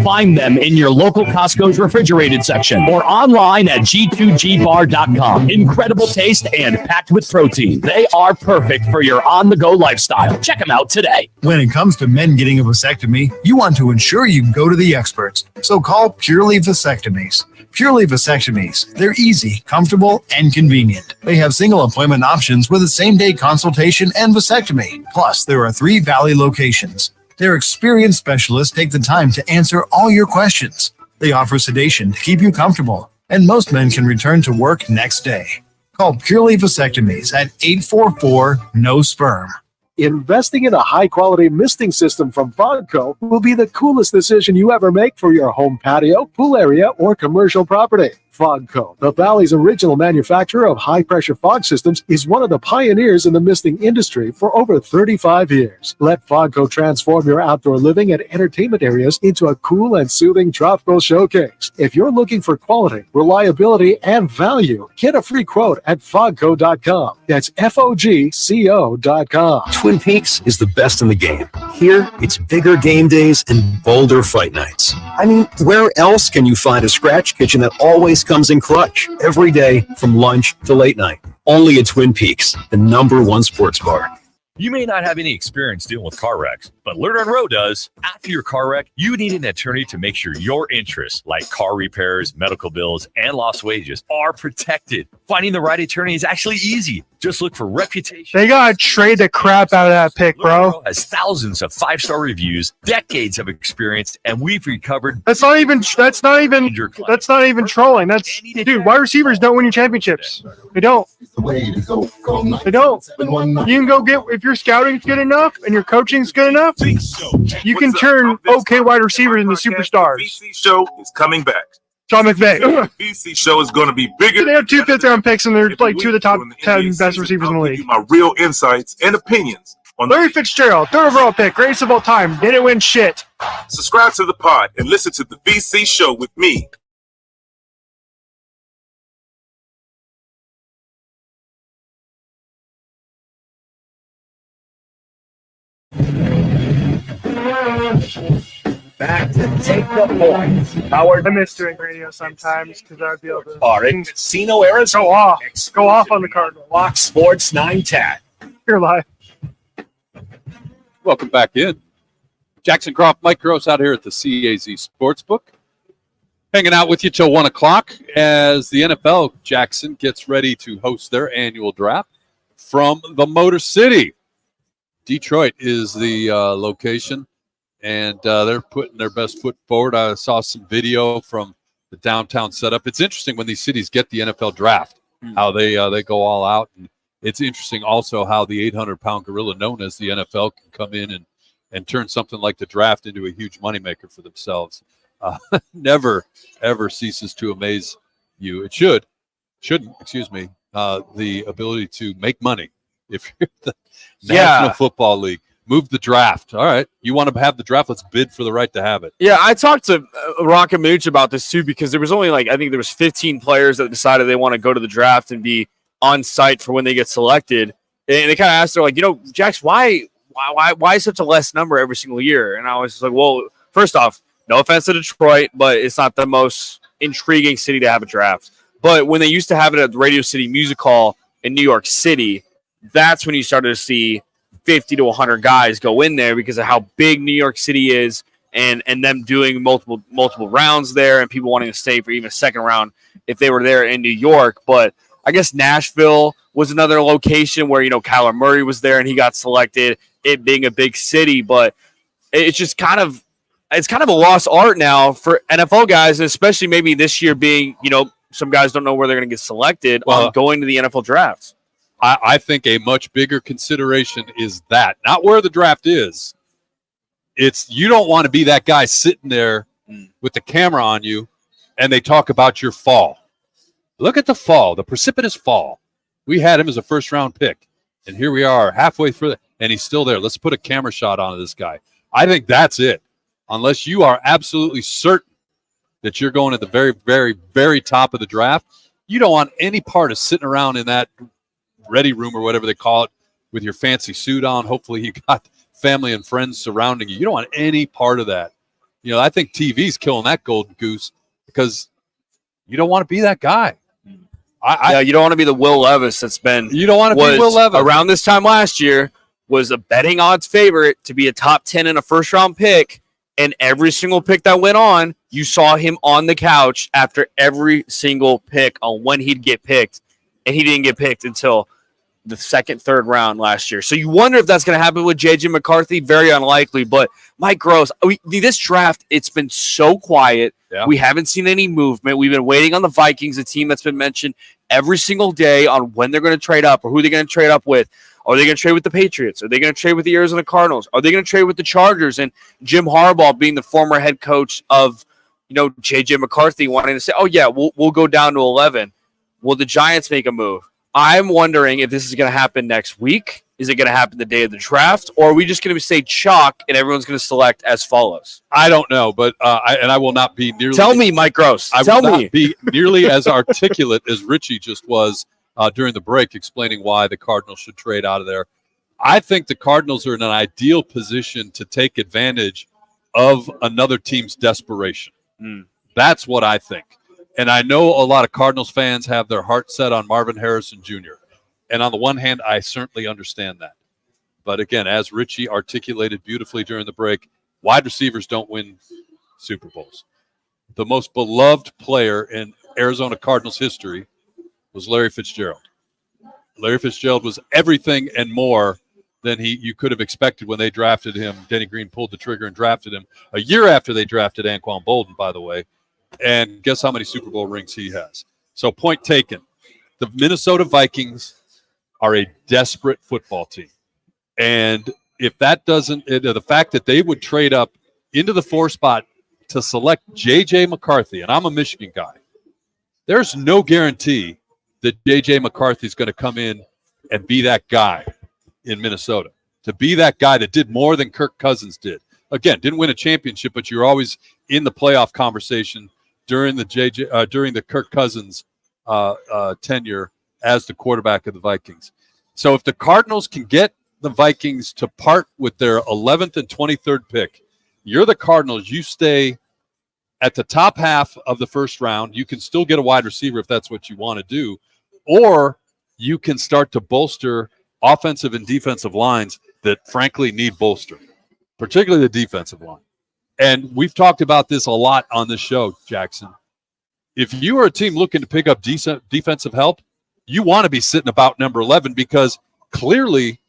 find them in your local Costco's refrigerated section or online at g2gbar.com. Incredible taste and packed with protein. They are perfect for your on-the-go lifestyle. Check them out today. When it comes to men getting a vasectomy, you want to ensure you go to the experts. So call Purely Vasectomies. Purely Vasectomies. They're easy, comfortable, and convenient. They have single appointment options with a same-day consultation and vasectomy. Plus, there are 3 Valley locations. Their experienced specialists take the time to answer all your questions. They offer sedation to keep you comfortable, and most men can return to work next day. Call Purely Vasectomies at 844-NO-SPERM. Investing in a high-quality misting system from Fogco will be the coolest decision you ever make for your home patio, pool area, or commercial property. Fogco, the Valley's original manufacturer of high-pressure fog systems, is one of the pioneers in the misting industry for over 35 years. Let Fogco transform your outdoor living and entertainment areas into a cool and soothing tropical showcase. If you're looking for quality, reliability, and value, get a free quote at fogco.com. That's FOGCO.com. Twin Peaks is the best in the game. Here, it's bigger game days and bolder fight nights. I mean, where else can you find a scratch kitchen that always comes in clutch every day from lunch to late night? Only at Twin Peaks, the #1 sports bar. You may not have any experience dealing with car wrecks, but LearnerRow does. After your car wreck, you need an attorney to make sure your interests, like car repairs, medical bills, and lost wages, are protected. Finding the right attorney is actually easy. Just look for reputation. They gotta trade the crap out of that pick, bro. LearnerRow has thousands of 5-star reviews, decades of experience, and we've recovered. That's not even trolling. That's dude. Wide receivers don't win you championships. They don't. They don't. You can go get if your scouting's good enough and your coaching's good enough. You can turn okay wide receivers into superstars. BC Show is coming back. Sean McVay. BC show is going to be bigger. They have 2 fifth-round picks, and they're like 2 of the top 10 best receivers in the league. My real insights and opinions on Larry Fitzgerald, 3rd overall pick, greatest of all time, didn't win shit. Subscribe to the pod and listen to the BC show with me. Back to Take the Points. Howard. I miss doing radio sometimes because I'd be able to Bar in Casino, Arizona. Go off on the Cardinal. Fox Sports 910. You're live. Welcome back in. Jackson Croft, Mike Gross out here at the CAZ Sportsbook. Hanging out with you till 1 o'clock as the NFL, Jackson, gets ready to host their annual draft from the Motor City. Detroit is the location, and they're putting their best foot forward. I saw some video from the downtown setup. It's interesting when these cities get the NFL draft, how they go all out. And it's interesting also how the 800-pound gorilla known as the NFL can come in and turn something like the draft into a huge moneymaker for themselves. Never, ever ceases to amaze you. It shouldn't, the ability to make money. If you're the National Football League, move the draft. All right, you want to have the draft? Let's bid for the right to have it. Yeah, I talked to Rock and Mooch about this too because there was only I think there was 15 players that decided they want to go to the draft and be on site for when they get selected. And they kind of asked her Jax, why such a less number every single year? And I was just like, well, first off, no offense to Detroit, but it's not the most intriguing city to have a draft. But when they used to have it at the Radio City Music Hall in New York City, that's when you started to see 50 to 100 guys go in there because of how big New York City is and them doing multiple rounds there and people wanting to stay for even a second round if they were there in New York. But I guess Nashville was another location where, Kyler Murray was there and he got selected, it being a big city. But it's just kind of a lost art now for NFL guys, and especially maybe this year being, some guys don't know where they're going to get selected on going to the NFL drafts. I think a much bigger consideration is that, not where the draft is. It's you don't want to be that guy sitting there with the camera on you and they talk about your fall. Look at the fall, the precipitous fall. We had him as a first-round pick, and here we are halfway through it, and he's still there. Let's put a camera shot on this guy. I think that's it. Unless you are absolutely certain that you're going at the very, very, very top of the draft, you don't want any part of sitting around in that ready room or whatever they call it with your fancy suit on. Hopefully you got family and friends surrounding you. You don't want any part of that. I think TV's killing that golden goose because you don't want to be that guy. You don't want to be the Will Levis that's been. You don't want to be Will Levis. Around this time last year was a betting odds favorite to be a top 10 in a first-round pick, and every single pick that went on, you saw him on the couch after every single pick on when he'd get picked, and he didn't get picked until the second, third round last year. So you wonder if that's going to happen with J.J. McCarthy. Very unlikely. But Mike Gross, this draft, it's been so quiet. Yeah. We haven't seen any movement. We've been waiting on the Vikings, a team that's been mentioned every single day on when they're going to trade up or who they're going to trade up with. Are they going to trade with the Patriots? Are they going to trade with the Arizona Cardinals? Are they going to trade with the Chargers? And Jim Harbaugh being the former head coach of, J.J. McCarthy wanting to say, oh, yeah, we'll go down to 11. Will the Giants make a move? I'm wondering if this is going to happen next week. Is it going to happen the day of the draft? Or are we just going to say chalk and everyone's going to select as follows? I don't know, but I will not be nearly. Tell me, Mike Gross. Tell me. Not be nearly as articulate as Richie just was during the break explaining why the Cardinals should trade out of there. I think the Cardinals are in an ideal position to take advantage of another team's desperation. That's what I think. And I know a lot of Cardinals fans have their heart set on Marvin Harrison Jr. And on the one hand, I certainly understand that. But again, as Richie articulated beautifully during the break, wide receivers don't win Super Bowls. The most beloved player in Arizona Cardinals history was Larry Fitzgerald. Larry Fitzgerald was everything and more than you could have expected when they drafted him. Denny Green pulled the trigger and drafted him a year after they drafted Anquan Bolden, by the way. And guess how many Super Bowl rings he has? So point taken. The Minnesota Vikings are a desperate football team. And if that doesn't, the fact that they would trade up into the 4 spot to select J.J. McCarthy, and I'm a Michigan guy, there's no guarantee that J.J. McCarthy is going to come in and be that guy in Minnesota, to be that guy that did more than Kirk Cousins did. Again, didn't win a championship, but you're always in the playoff conversation during the Kirk Cousins tenure as the quarterback of the Vikings. So if the Cardinals can get the Vikings to part with their 11th and 23rd pick, you're the Cardinals. You stay at the top half of the first round. You can still get a wide receiver if that's what you want to do, or you can start to bolster offensive and defensive lines that frankly need bolster, particularly the defensive line. And we've talked about this a lot on this show, Jackson. If you are a team looking to pick up decent defensive help, you want to be sitting about number 11, because clearly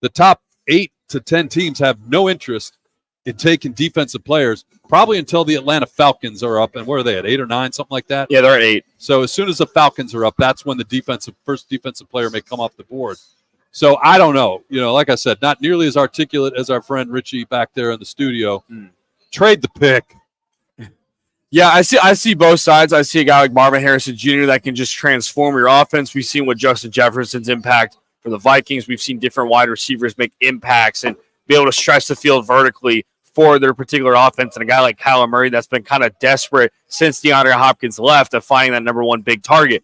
the top 8 to 10 teams have no interest in taking defensive players, probably until the Atlanta Falcons are up. And where are they, at 8 or 9, something like that? Yeah, they're at 8. So as soon as the Falcons are up, that's when the first defensive player may come off the board. So I don't know. Like I said, not nearly as articulate as our friend Richie back there in the studio. Trade the pick. Yeah, I see both sides. I see a guy like Marvin Harrison Jr. that can just transform your offense. We've seen what Justin Jefferson's impact for the Vikings. We've seen different wide receivers make impacts and be able to stretch the field vertically for their particular offense. And a guy like Kyler Murray that's been kind of desperate since DeAndre Hopkins left of finding that number 1 big target.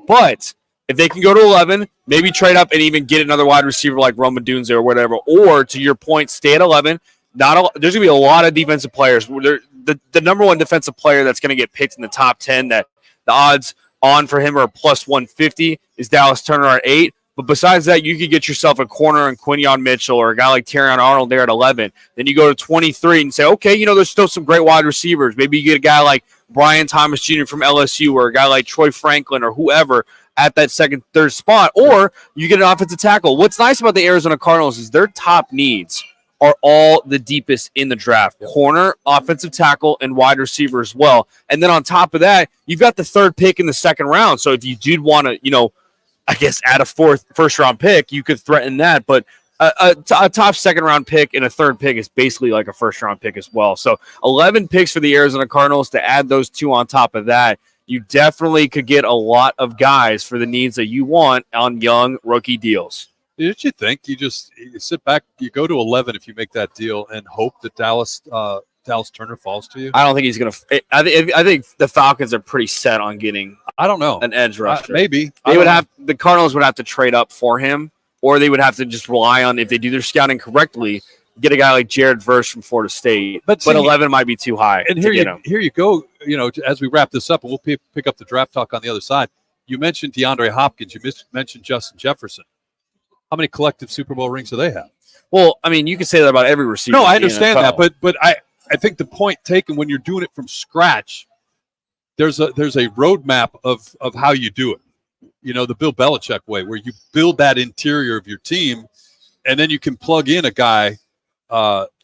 But if they can go to 11, maybe trade up and even get another wide receiver like Roman Dunze or whatever, or to your point, stay at 11. There's going to be a lot of defensive players. The number 1 defensive player that's going to get picked in the top 10 that the odds on for him are plus 150 is Dallas Turner at 8. But besides that, you could get yourself a corner in Quinyon Mitchell or a guy like Terrion Arnold there at 11. Then you go to 23 and say, okay, there's still some great wide receivers. Maybe you get a guy like Brian Thomas Jr. from LSU or a guy like Troy Franklin or whoever at that second, third spot. Or you get an offensive tackle. What's nice about the Arizona Cardinals is their top needs are all the deepest in the draft. Corner, offensive tackle, and wide receiver as well. And then on top of that, you've got the 3rd pick in the 2nd round. So if you did want to, I guess add a first-round pick, you could threaten that. But a top 2nd round pick and a 3rd pick is basically like a first-round pick as well. So 11 picks for the Arizona Cardinals. To add those 2 on top of that, you definitely could get a lot of guys for the needs that you want on young rookie deals. Did you think you sit back, you go to 11 if you make that deal and hope that Dallas Turner falls to you? I don't think he's going to. I think the Falcons are pretty set on getting. I don't know, an edge rusher. Maybe the Cardinals would have to trade up for him, or they would have to just rely on, if they do their scouting correctly, get a guy like Jared Verse from Florida State. But 11 might be too high. And here you go. As we wrap this up, and we'll pick up the draft talk on the other side. You mentioned DeAndre Hopkins. You mentioned Justin Jefferson. How many collective Super Bowl rings do they have? Well, I mean, you can say that about every receiver. No, I understand that, but I think the point taken when you're doing it from scratch, there's a roadmap of how you do it. The Bill Belichick way, where you build that interior of your team, and then you can plug in a guy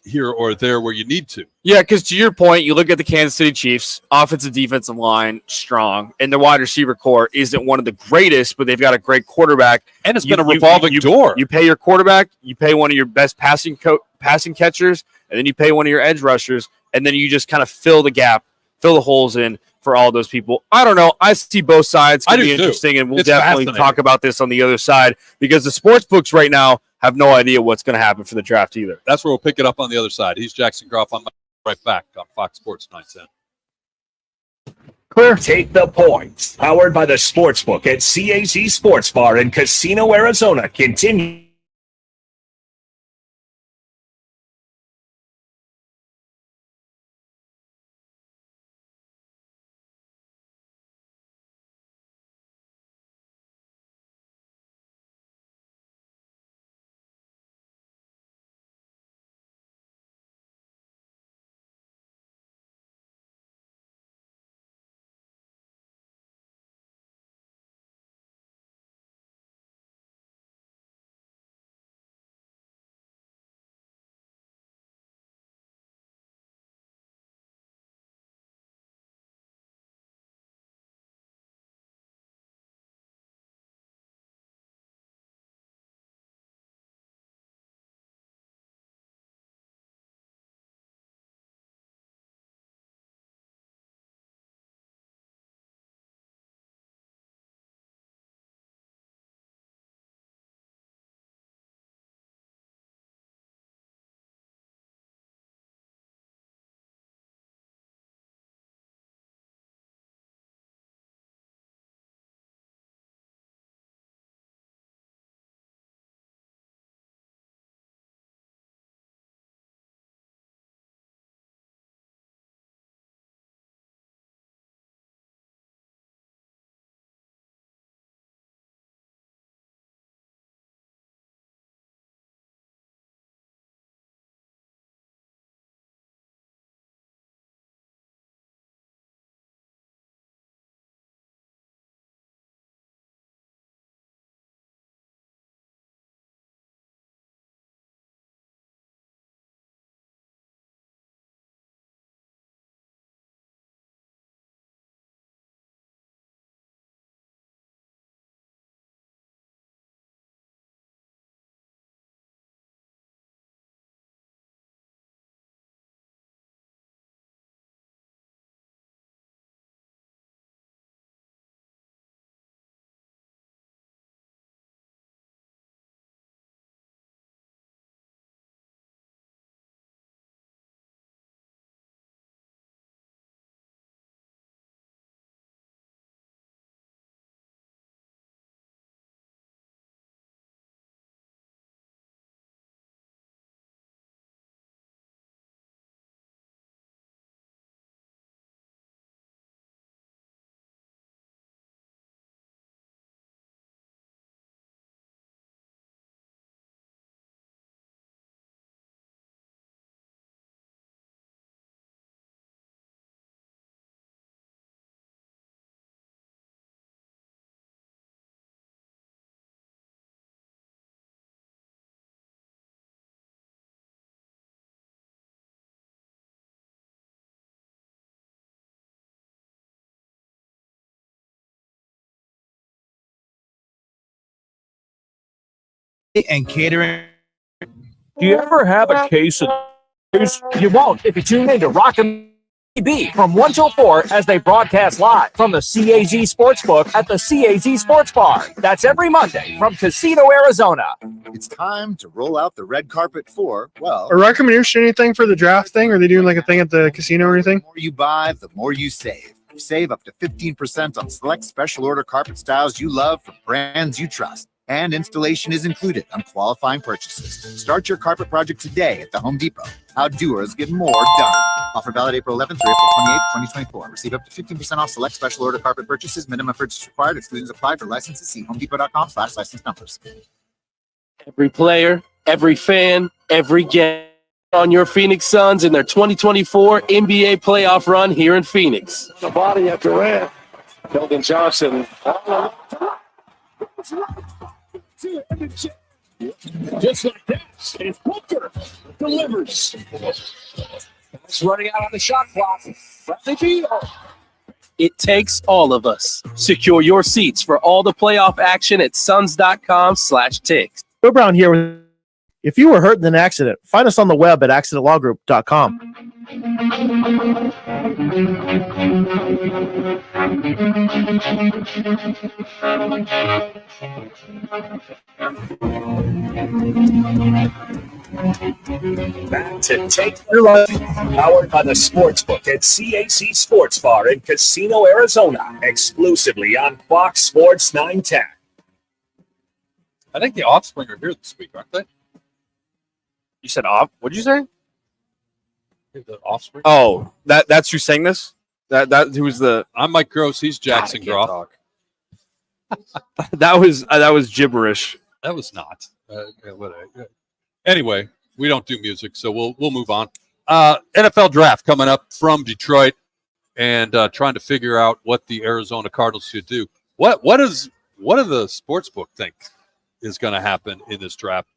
here or there where you need to. Yeah, because to your point, you look at the Kansas City Chiefs, offensive defensive line, strong, and the wide receiver core isn't one of the greatest, but they've got a great quarterback. And it's been a revolving door. You pay your quarterback, you pay one of your best passing catchers, and then you pay one of your edge rushers, and then you just kind of fill the gap, fill the holes in for all those people. I don't know. I see both sides. It's going to be interesting, and we'll definitely talk about this on the other side, because the sports books right now have no idea what's going to happen for the draft either. That's where we'll pick it up on the other side. He's Jackson Groff. I'm right back on Fox Sports 910. Clear. Take the points. Powered by the Sportsbook at CAZ Sports Bar in Casino, Arizona. Continue. and catering. Do you ever have a case of You won't if you tune in to Rockin' TV from 1 till 4 as they broadcast live from the CAZ Sportsbook at the CAZ Sports Bar. That's every Monday from Casino, Arizona. It's time to roll out the red carpet for, well, Are recommendation anything for the draft thing? Are they doing like a thing at the casino or anything? the more you buy, the more you save. Save up to 15% on select special order carpet styles you love from brands you trust. And installation is included on qualifying purchases. Start your carpet project today at the Home Depot. Outdoors get more done. Offer valid April 11th through April 28th, 2024. Receive up to 15% off select special order carpet purchases. Minimum purchase required. Exclusions apply. For licenses, see homedepot.com/license numbers. Every player, every fan, every game on your Phoenix Suns in their 2024 NBA playoff run here in Phoenix. The body of Durant. Keldon Johnson. Just like that, and Booker delivers. It's running out on the shot clock. Bradley Beal. It takes all of us. Secure your seats for all the playoff action at suns.com/tickets. Bill Brown here. If you were hurt in an accident, find us on the web at accidentlawgroup.com. Back to Take Your Life, powered by the Sportsbook at CAZ Sports Bar in Casino, Arizona, exclusively on Fox Sports 910. I think the Offspring are here this week, aren't they? You said off? What did you say? The Offspring. Oh, that's who sang this? That who's the? I'm Mike Gross. He's Jackson Groff. that was gibberish. That was not. Anyway, we don't do music, so we'll move on. NFL draft coming up from Detroit, and trying to figure out what the Arizona Cardinals should do. What do the Sportsbook think is going to happen in this draft?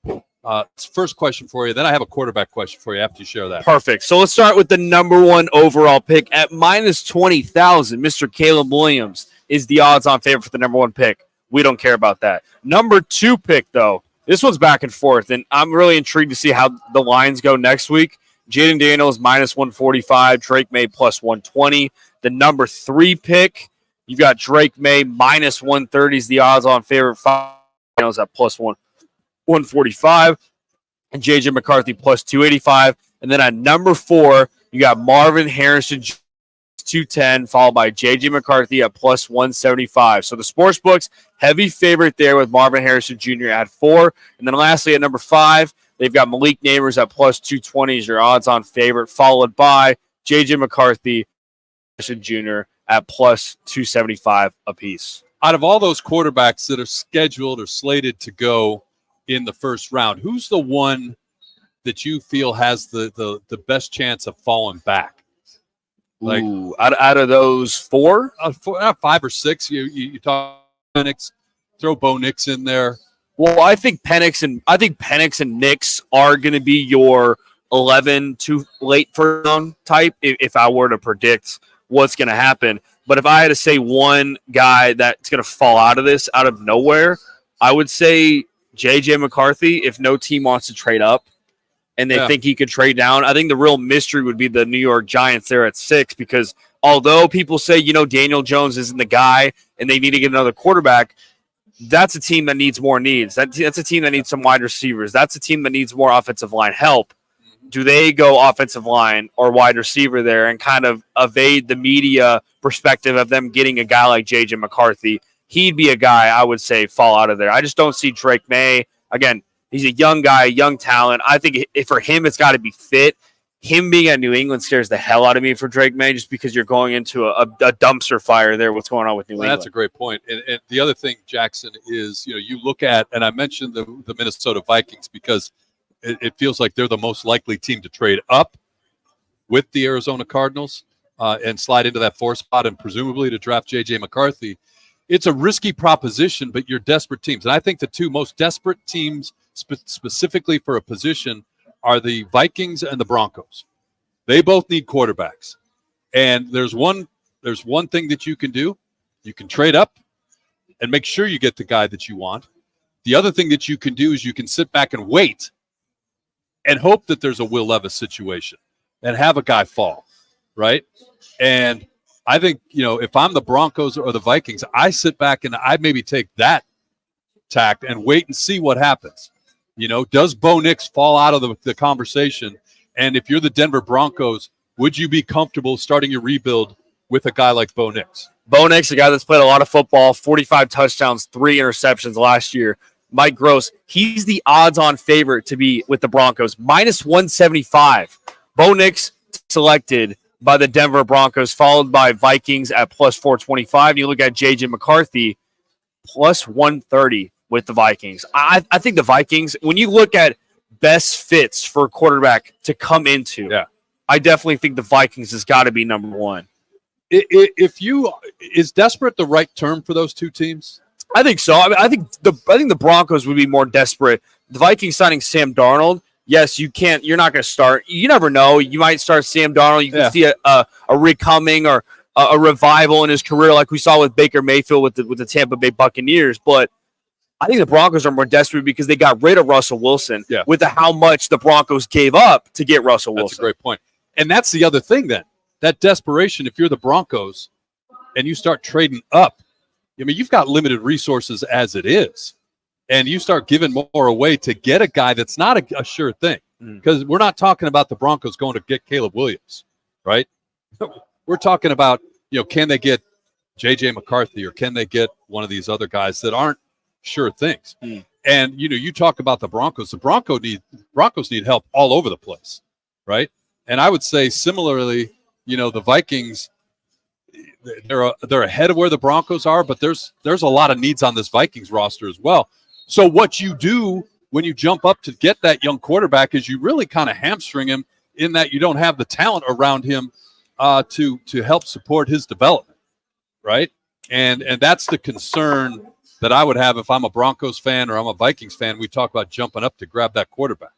First question for you. Then I have a quarterback question for you after you share that. Perfect. So let's start with the number one overall pick at minus 20,000. Mr. Caleb Williams is the odds-on favorite for the number one pick. We don't care about that. Number two pick, though, this one's back and forth, and I'm really intrigued to see how the lines go next week. Jaden Daniels minus 145, Drake May plus 120. The number three pick, you've got Drake May minus 130 is the odds-on favorite. Daniels at plus 145, and J.J. McCarthy plus 285. And then at number four, you got Marvin Harrison 210, followed by J.J. McCarthy at plus 175. So the Sportsbooks, heavy favorite there with Marvin Harrison Jr. at 4. And then lastly, at number 5, they've got Malik Neighbors at plus 220 as your odds-on favorite, followed by J.J. McCarthy Jr. at plus 275 apiece. Out of all those quarterbacks that are scheduled or slated to go in the first round, who's the one that you feel has the best chance of falling back? Like, ooh, out of those four? 5 or 6. You talk Penix, throw Bo Nix in there. Well, I think Penix and Nix are going to be your 11 to late first round type if I were to predict what's going to happen. But if I had to say one guy that's going to fall out of this out of nowhere, I would say J.J. McCarthy, if no team wants to trade up and they think he could trade down. I think the real mystery would be the New York Giants there at 6, because although people say, Daniel Jones isn't the guy and they need to get another quarterback, that's a team that needs more needs. That's a team that needs some wide receivers. That's a team that needs more offensive line help. Do they go offensive line or wide receiver there and kind of evade the media perspective of them getting a guy like J.J. McCarthy? He'd be a guy I would say fall out of there. I just don't see Drake May. Again, he's a young guy, young talent. I think for him, it's got to be fit. Him being at New England scares the hell out of me for Drake May, just because you're going into a dumpster fire there. What's going on with New England? That's a great point. And the other thing, Jackson, is you look at, and I mentioned the Minnesota Vikings because it feels like they're the most likely team to trade up with the Arizona Cardinals and slide into that 4 spot and presumably to draft J.J. McCarthy. It's a risky proposition, but you're desperate teams. And I think the two most desperate teams specifically for a position are the Vikings and the Broncos. They both need quarterbacks. And there's one thing that you can do. You can trade up and make sure you get the guy that you want. The other thing that you can do is you can sit back and wait and hope that there's a Will Levis situation and have a guy fall, right? And I think, if I'm the Broncos or the Vikings, I sit back and I maybe take that tact and wait and see what happens. Does Bo Nix fall out of the conversation? And if you're the Denver Broncos, would you be comfortable starting your rebuild with a guy like Bo Nix? Bo Nix, a guy that's played a lot of football, 45 touchdowns, 3 interceptions last year. Mike Gross, he's the odds-on favorite to be with the Broncos, minus 175. Bo Nix selected by the Denver Broncos, followed by Vikings at plus 425. You look at J.J. McCarthy, plus 130 with the Vikings. I think the Vikings, when you look at best fits for a quarterback to come into, I definitely think the Vikings has got to be number one. Is desperate the right term for those two teams? I think so. I think the Broncos would be more desperate. The Vikings signing Sam Darnold. Yes, you're not going to start. You never know. You might start Sam Darnold. You can see a Rick Cumming or a revival in his career, like we saw with Baker Mayfield with the Tampa Bay Buccaneers. But I think the Broncos are more desperate because they got rid of Russell Wilson with how much the Broncos gave up to get Russell Wilson. That's a great point. And that's the other thing then. That desperation, if you're the Broncos and you start trading up, you've got limited resources as it is. And you start giving more away to get a guy that's not a sure thing. Because we're not talking about the Broncos going to get Caleb Williams, right? We're talking about, can they get J.J. McCarthy or can they get one of these other guys that aren't sure things? And, you talk about the Broncos. The Broncos need help all over the place, right? And I would say similarly, the Vikings, they're ahead of where the Broncos are, but there's a lot of needs on this Vikings roster as well. So what you do when you jump up to get that young quarterback is you really kind of hamstring him in that you don't have the talent around him to help support his development, right? And that's the concern that I would have if I'm a Broncos fan or I'm a Vikings fan. We talk about jumping up to grab that quarterback.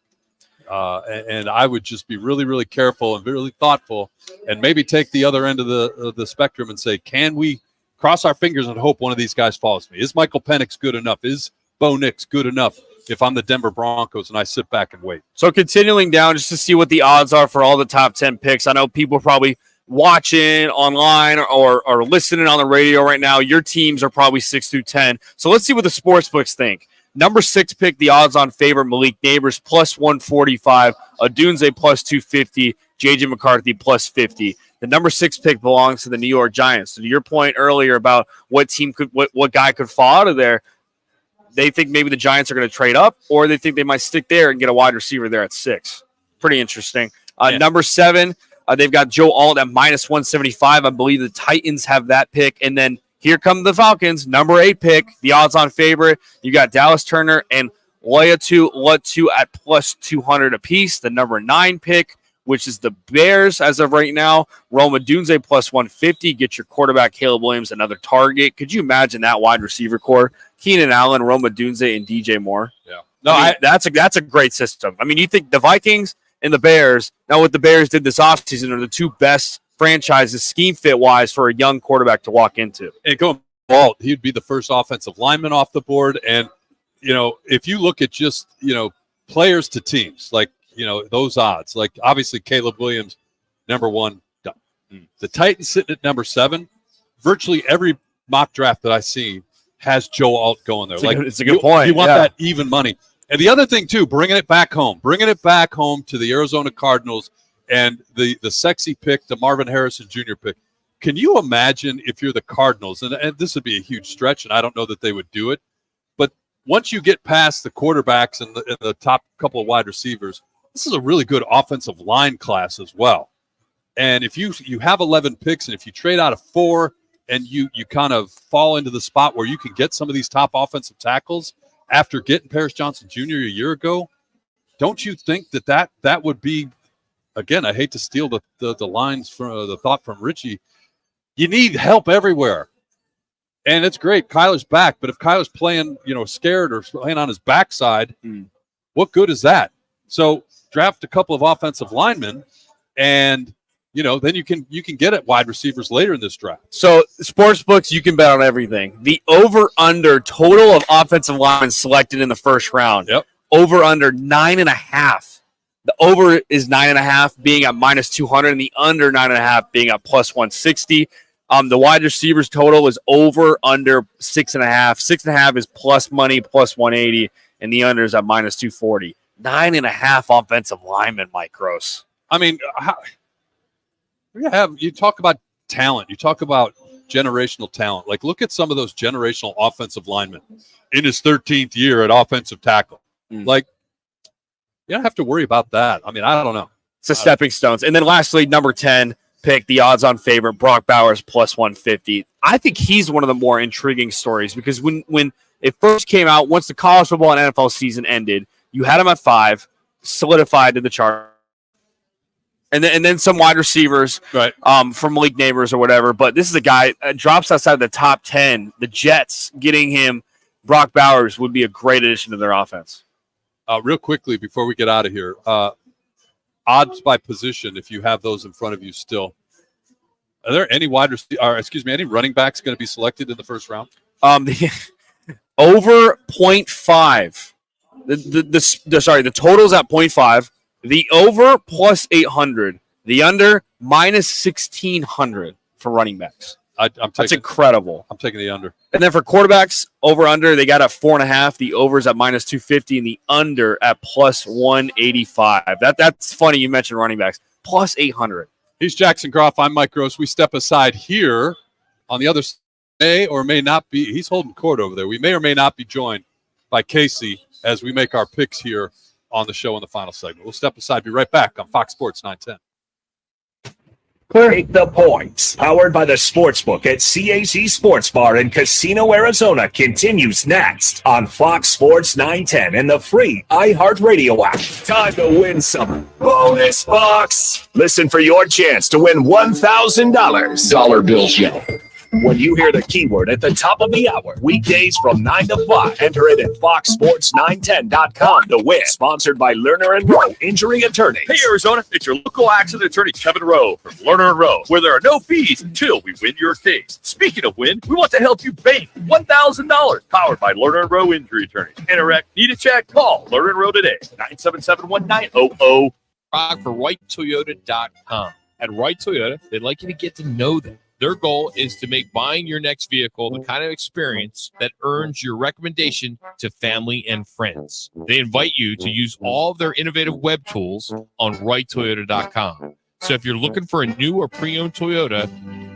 And I would just be really, really careful and really thoughtful and maybe take the other end of the spectrum and say, can we cross our fingers and hope one of these guys falls to me? Is Michael Penix good enough? Is Bo Nix good enough if I'm the Denver Broncos and I sit back and wait? So continuing down just to see what the odds are for all the top 10 picks. I know people are probably watching online or listening on the radio right now. Your teams are probably 6 through 10. So let's see what the sportsbooks think. Number 6 pick, the odds-on favorite, Malik Neighbors, plus 145. Odunze, plus 250. J.J. McCarthy, plus 50. The number 6 pick belongs to the New York Giants. So to your point earlier about what guy could fall out of there, they think maybe the Giants are going to trade up, or they think they might stick there and get a wide receiver there at 6. Pretty interesting. Number 7, they've got Joe Alt at minus 175. I believe the Titans have that pick. And then here come the Falcons, number 8 pick, the odds-on favorite. You got Dallas Turner and Latu at plus 200 apiece. The number 9 pick, which is the Bears as of right now, Rome Odunze plus 150. Get your quarterback, Caleb Williams, another target. Could you imagine that wide receiver core? Keenan Allen, Rome Odunze, and DJ Moore. Yeah. No, that's a great system. I mean, you think the Vikings and the Bears, now what the Bears did this offseason, are the two best franchises scheme fit wise for a young quarterback to walk into. And going Walt, he'd be the first offensive lineman off the board. And, if you look at just, players to teams, like, those odds, like obviously Caleb Williams, number 1, done. The Titans sitting at number 7, virtually every mock draft that I see has Joe Alt going there. It's a good point. You want that even money. And the other thing too, bringing it back home to the Arizona Cardinals and the sexy pick, the Marvin Harrison Jr. pick. Can you imagine if you're the Cardinals, and this would be a huge stretch, and I don't know that they would do it, but once you get past the quarterbacks and the top couple of wide receivers, this is a really good offensive line class as well. And if you have 11 picks, and if you trade out of 4 and you kind of fall into the spot where you can get some of these top offensive tackles after getting Paris Johnson Jr. a year ago, don't you think that would be, again, I hate to steal the lines from the thought from Richie, you need help everywhere. And it's great. Kyler's back, but if Kyler's playing, scared or playing on his backside, what good is that? So draft a couple of offensive linemen and then you can get at wide receivers later in this draft. So sports books, you can bet on everything. The over-under total of offensive linemen selected in the first round. Yep. Over-under 9.5. The over is 9.5, being at -200, and the under 9.5 being at +160. The wide receivers total is over/under 6.5. 6.5 is plus money, +180, and the under is at -240. 9.5 offensive linemen, Mike Gross. I mean, you talk about talent. You talk about generational talent. Like, look at some of those generational offensive linemen in his 13th year at offensive tackle. Like, you don't have to worry about that. I mean, I don't know. It's the stepping stones. And then lastly, number 10 pick, the odds-on favorite, Brock Bowers, +150. I think he's one of the more intriguing stories because when it first came out, once the college football and NFL season ended, you had him at 5, solidified in the chart. And then some wide receivers from Malik Neighbors or whatever. But this is a guy that drops outside the top 10. The Jets getting him, Brock Bowers, would be a great addition to their offense. Real quickly before we get out of here, odds by position, if you have those in front of you still. Are there any any running backs going to be selected in the first round? Over 0.5. The total's at 0.5. The over +800. The under -1,600 for running backs. That's incredible. I'm taking the under. And then for quarterbacks, over/under, they got at 4.5. The over's at -250, and the under at +185. That's funny you mentioned running backs. +800. He's Jackson Groff. I'm Mike Gross. We step aside here on the other side. May or may not be. He's holding court over there. We may or may not be joined by Casey as we make our picks here on the show in the final segment. We'll step aside. Be right back on Fox Sports 910. Take the points. Powered by the Sportsbook at CAZ Sports Bar in Casino, Arizona continues next on Fox Sports 910 and the free iHeartRadio app. Time to win some bonus bucks. Listen for your chance to win $1,000. Dollar bills yell. When you hear the keyword at the top of the hour, weekdays from 9 to 5, enter it at foxsports910.com to win. Sponsored by Lerner & Rowe Injury Attorneys. Hey, Arizona, it's your local accident attorney, Kevin Rowe from Lerner & Rowe, where there are no fees until we win your case. Speaking of win, we want to help you bank $1,000, powered by Lerner & Rowe Injury Attorneys. Interact, need a check? Call Lerner & Rowe today, 977-1900. For RightToyota.com. At Right Toyota, they'd like you to get to know them. Their goal is to make buying your next vehicle the kind of experience that earns your recommendation to family and friends. They invite you to use all of their innovative web tools on RightToyota.com. So if you're looking for a new or pre-owned Toyota,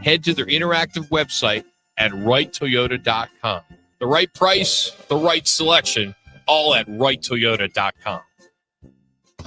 head to their interactive website at RightToyota.com. The right price, the right selection, all at RightToyota.com.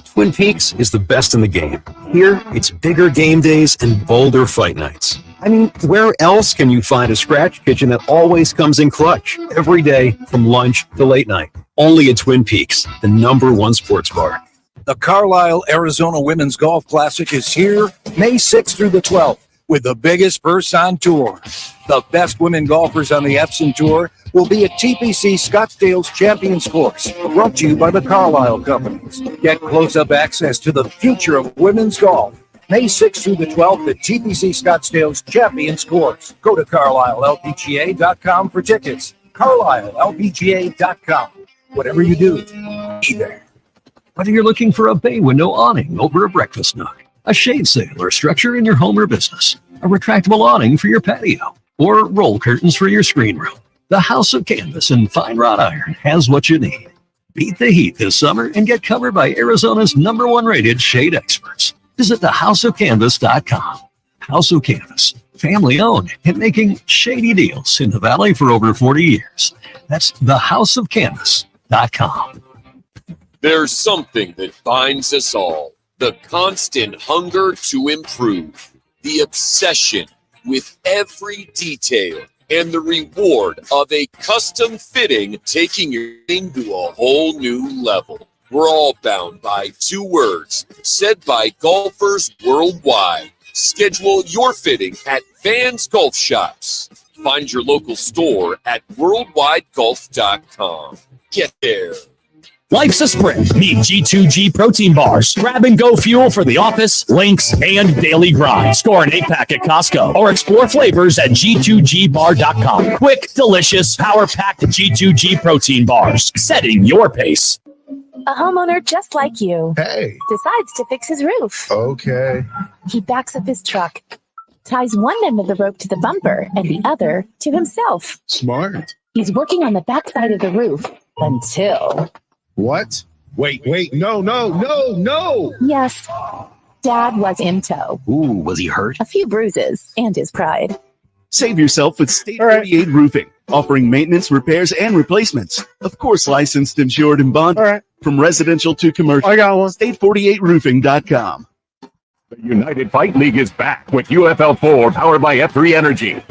Twin Peaks is the best in the game. Here, it's bigger game days and bolder fight nights. I mean, where else can you find a scratch kitchen that always comes in clutch every day from lunch to late night? Only at Twin Peaks, the #1 sports bar. The Carlisle, Arizona Women's Golf Classic is here May 6th through the 12th with the biggest purse on tour. The best women golfers on the Epson Tour will be at TPC Scottsdale's Champions Course, brought to you by the Carlisle Companies. Get close-up access to the future of women's golf. May 6th through the 12th at TPC Scottsdale's Champions Course. Go to CarlisleLPGA.com for tickets. CarlisleLPGA.com. Whatever you do, be there. Whether you're looking for a bay window awning over a breakfast nook, a shade sail or structure in your home or business, a retractable awning for your patio, or roll curtains for your screen room, the House of Canvas and Fine Wrought Iron has what you need. Beat the heat this summer and get covered by Arizona's #1 rated shade experts. Visit thehouseofcanvas.com. House of Canvas, family owned and making shady deals in the Valley for over 40 years. That's thehouseofcanvas.com. There's something that binds us all. The constant hunger to improve. The obsession with every detail. And the reward of a custom fitting taking your thing to a whole new level. We're all bound by 2 words said by golfers worldwide. Schedule your fitting at Vans Golf Shops. Find your local store at worldwidegolf.com. Get there. Life's a sprint. Meet G2G protein bars. Grab and go fuel for the office, links, and daily grind. Score an 8-pack at Costco or explore flavors at G2GBar.com. Quick, delicious, power-packed G2G protein bars. Setting your pace. A homeowner just like you. Hey. Decides to fix his roof. Okay. He backs up his truck, ties one end of the rope to the bumper and the other to himself. Smart. He's working on the backside of the roof until... What? Wait, no. Yes, Dad was in tow. Ooh, was he hurt? A few bruises and his pride. Save yourself with State 48 Roofing, offering maintenance, repairs, and replacements. Of course, licensed, insured, and bonded. From residential to commercial. I got one. State48roofing.com. The United Fight League is back with UFL4 powered by F3 Energy.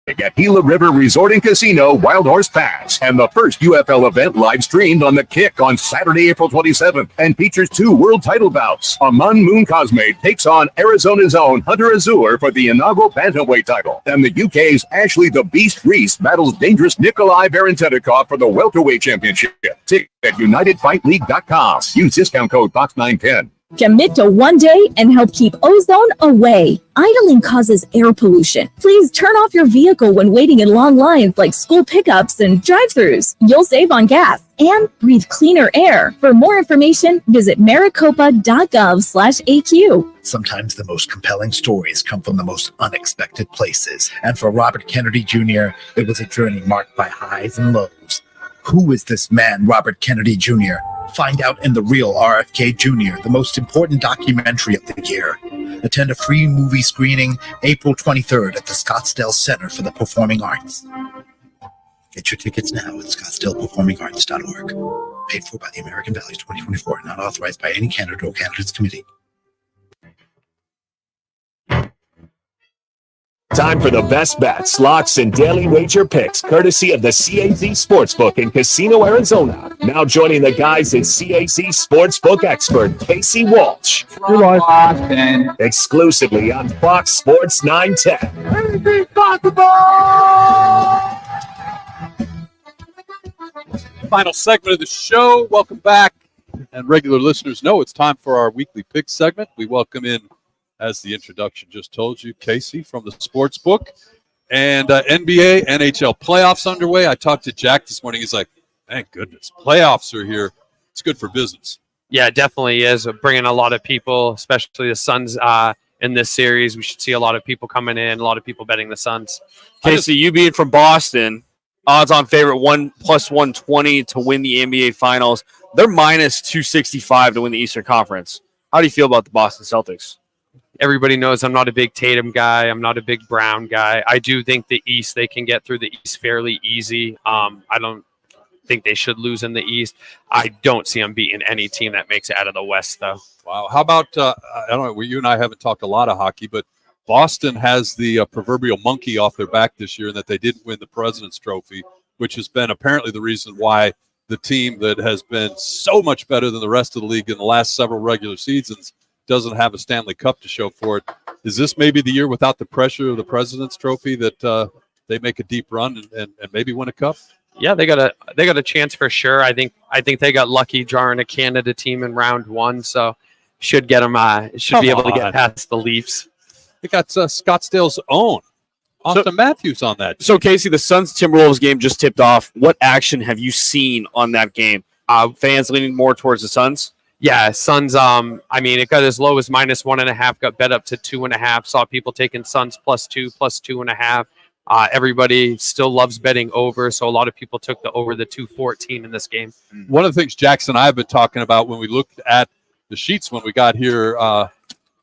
At Gila River Resort and Casino, Wild Horse Pass, and the first UFL event live streamed on The Kick on Saturday, April 27th, and features 2 world title bouts. Aman Moon Cosme takes on Arizona's own Hunter Azur for the inaugural bantamweight title, and the UK's Ashley the Beast Reese battles dangerous Nikolai Varentenikov for the welterweight championship. Ticket at UnitedFightLeague.com. Use discount code Fox910. Commit to one day and help keep ozone away. Idling causes air pollution. Please turn off your vehicle when waiting in long lines like school pickups and drive-thrus. You'll save on gas and breathe cleaner air. For more information, visit maricopa.gov/AQ. Sometimes the most compelling stories come from the most unexpected places. And for Robert Kennedy Jr., it was a journey marked by highs and lows. Who is this man, Robert Kennedy Jr.? Find out in The Real RFK Jr., the most important documentary of the year. Attend a free movie screening April 23rd at the Scottsdale Center for the Performing Arts. Get your tickets now at scottsdaleperformingarts.org. Paid for by the American Values 2024, not authorized by any candidate or candidates committee. Time for the best bets, locks, and daily wager picks, courtesy of the CAZ Sportsbook in Casino, Arizona. Now joining the guys is CAZ Sportsbook expert Casey Walsh. Exclusively on Fox Sports 910. Anything possible! Final segment of the show. Welcome back. And regular listeners know it's time for our weekly pick segment. We welcome in, as the introduction just told you, Casey from the Sportsbook. And NBA, NHL playoffs underway. I talked to Jack this morning. He's like, thank goodness, playoffs are here. It's good for business. Yeah, it definitely is. Bringing a lot of people, especially the Suns in this series. We should see a lot of people coming in, a lot of people betting the Suns. Casey, you being from Boston, odds-on favorite 1+120 to win the NBA Finals. They're minus 265 to win the Eastern Conference. How do you feel about the Boston Celtics? Everybody knows I'm not a big Tatum guy. I'm not a big Brown guy. I do think the East, they can get through the East fairly easy. I don't think they should lose in the East. I don't see them beating any team that makes it out of the West, though. Wow. How about, I don't know, you and I haven't talked a lot of hockey, but Boston has the proverbial monkey off their back this year in that they didn't win the President's Trophy, which has been apparently the reason why the team that has been so much better than the rest of the league in the last several regular seasons doesn't have a Stanley Cup to show for it. Is this maybe the year without the pressure of the President's Trophy that they make a deep run and maybe win a cup? Yeah, they got a chance for sure. I think they got lucky drawing a Canada team in round one, so should get them. Should be able to get past the Leafs. They got Scottsdale's own Austin Matthews on that. So Casey, the Suns Timberwolves game just tipped off. What action have you seen on that game? Fans leaning more towards the Suns. Yeah, Suns. I mean, it got as low as -1.5, got bet up to 2.5. Saw people taking Suns +2, +2.5. Everybody still loves betting over, so a lot of people took the over the 214 in this game. One of the things Jackson and I have been talking about when we looked at the sheets when we got here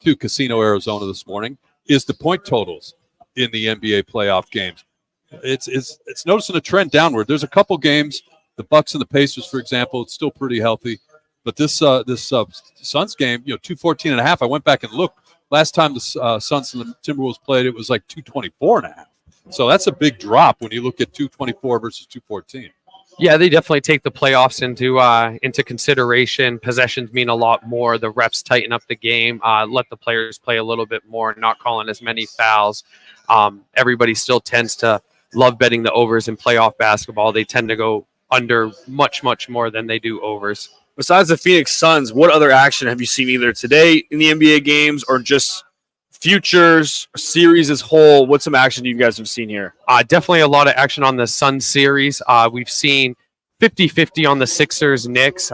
to Casino, Arizona this morning, is the point totals in the NBA playoff games. It's noticing a trend downward. There's a couple games, the Bucks and the Pacers, for example, it's still pretty healthy. But this Suns game, 214.5. I went back and looked. Last time the Suns and the Timberwolves played, it was like 224.5. So that's a big drop when you look at 224 versus 214. Yeah, they definitely take the playoffs into consideration. Possessions mean a lot more. The refs tighten up the game, let the players play a little bit more, not calling as many fouls. Everybody still tends to love betting the overs in playoff basketball. They tend to go under much more than they do overs. Besides the Phoenix Suns, what other action have you seen either today in the NBA games or just futures, series as whole? What's some action you guys have seen here? Definitely a lot of action on the Sun series. We've seen 50-50 on the Sixers, Knicks.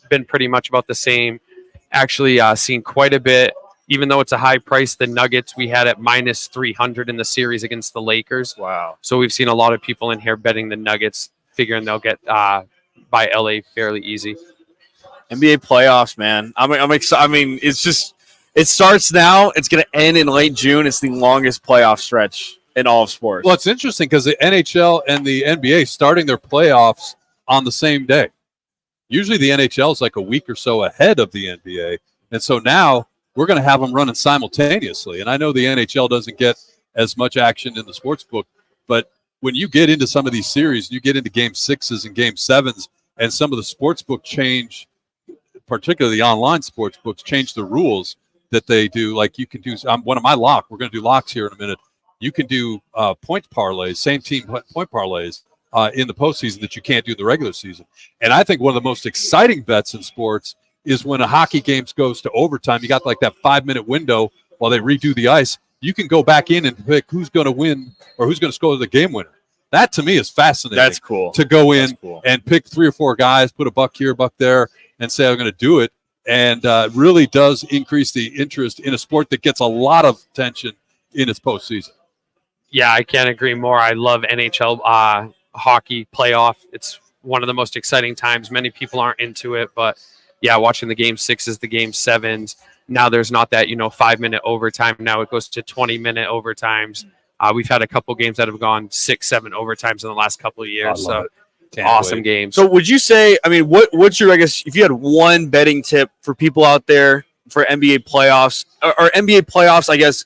Been pretty much about the same. Actually seen quite a bit, even though it's a high price, the Nuggets we had at minus 300 in the series against the Lakers. Wow. So we've seen a lot of people in here betting the Nuggets, figuring they'll get by LA fairly easy. NBA playoffs, man. I'm excited. I mean, it starts now. It's going to end in late June. It's the longest playoff stretch in all of sports. Well, it's interesting because the NHL and the NBA starting their playoffs on the same day. Usually the NHL is like a week or so ahead of the NBA. And so now we're going to have them running simultaneously. And I know the NHL doesn't get as much action in the sports book, but when you get into some of these series, you get into game 6s and game 7s, and some of the sports book change, particularly the online sports books, change the rules that they do. Like you can do one of my lock. We're going to do locks here in a minute. You can do point parlays, same team point parlays in the postseason that you can't do in the regular season. And I think one of the most exciting bets in sports is when a hockey game goes to overtime. You got like that 5-minute window while they redo the ice. You can go back in and pick who's going to win or who's going to score the game winner. That to me is fascinating. That's cool. To go in and pick 3 or 4 guys, put a buck here, buck there, and say I'm going to do it. And really does increase the interest in a sport that gets a lot of attention in its postseason. Yeah, I can't agree more. I love NHL hockey playoff. It's one of the most exciting times. Many people aren't into it, but yeah, watching the game 6s, the game 7s. Now there's not that 5-minute overtime. Now it goes to 20-minute overtimes. We've had a couple games that have gone 6-7 overtimes in the last couple of years. So awesome games. So would you say, I mean, what's your, I guess, if you had one betting tip for people out there for NBA playoffs, or NBA playoffs, I guess,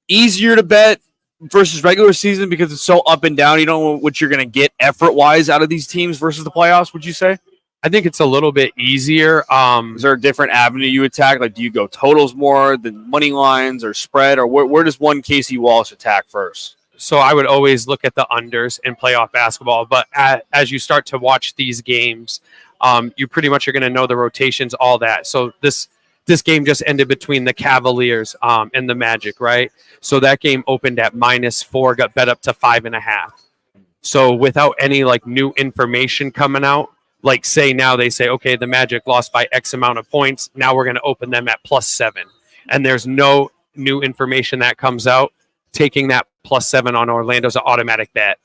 easier to bet versus regular season because it's so up and down? You don't know what you're going to get effort-wise out of these teams versus the playoffs, would you say? I think it's a little bit easier. Is there a different avenue you attack? Like, do you go totals more than money lines or spread? Or where does one Casey Walsh attack first? So I would always look at the unders in playoff basketball. But as you start to watch these games, you pretty much are going to know the rotations, all that. So this game just ended between the Cavaliers and the Magic, right? So that game opened at -4, got bet up to 5.5. So without any new information coming out, like say now they say, okay, the Magic lost by X amount of points. Now we're going to open them at +7. And there's no new information that comes out. Taking that +7 on Orlando is an automatic bet.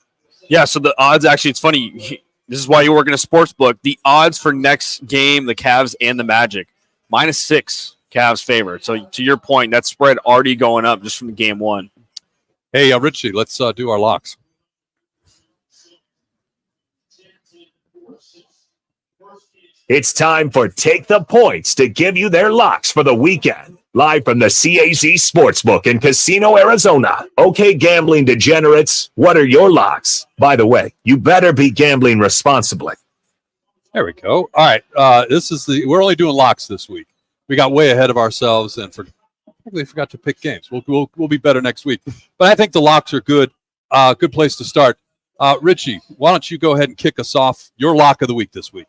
Yeah, so the odds actually, it's funny. This is why you work in a sports book. The odds for next game, the Cavs and the Magic, -6, Cavs favorite. So to your point, that spread already going up just from the game 1. Hey, Richie, let's do our locks. It's time for Take the Points to give you their locks for the weekend. Live from the CAZ Sportsbook in Casino, Arizona. Okay, gambling degenerates, what are your locks? By the way, you better be gambling responsibly. There we go. All right, we're only doing locks this week. We got way ahead of ourselves and forgot to pick games. We'll be better next week. But I think the locks are good. Good place to start. Richie, why don't you go ahead and kick us off your lock of the week this week?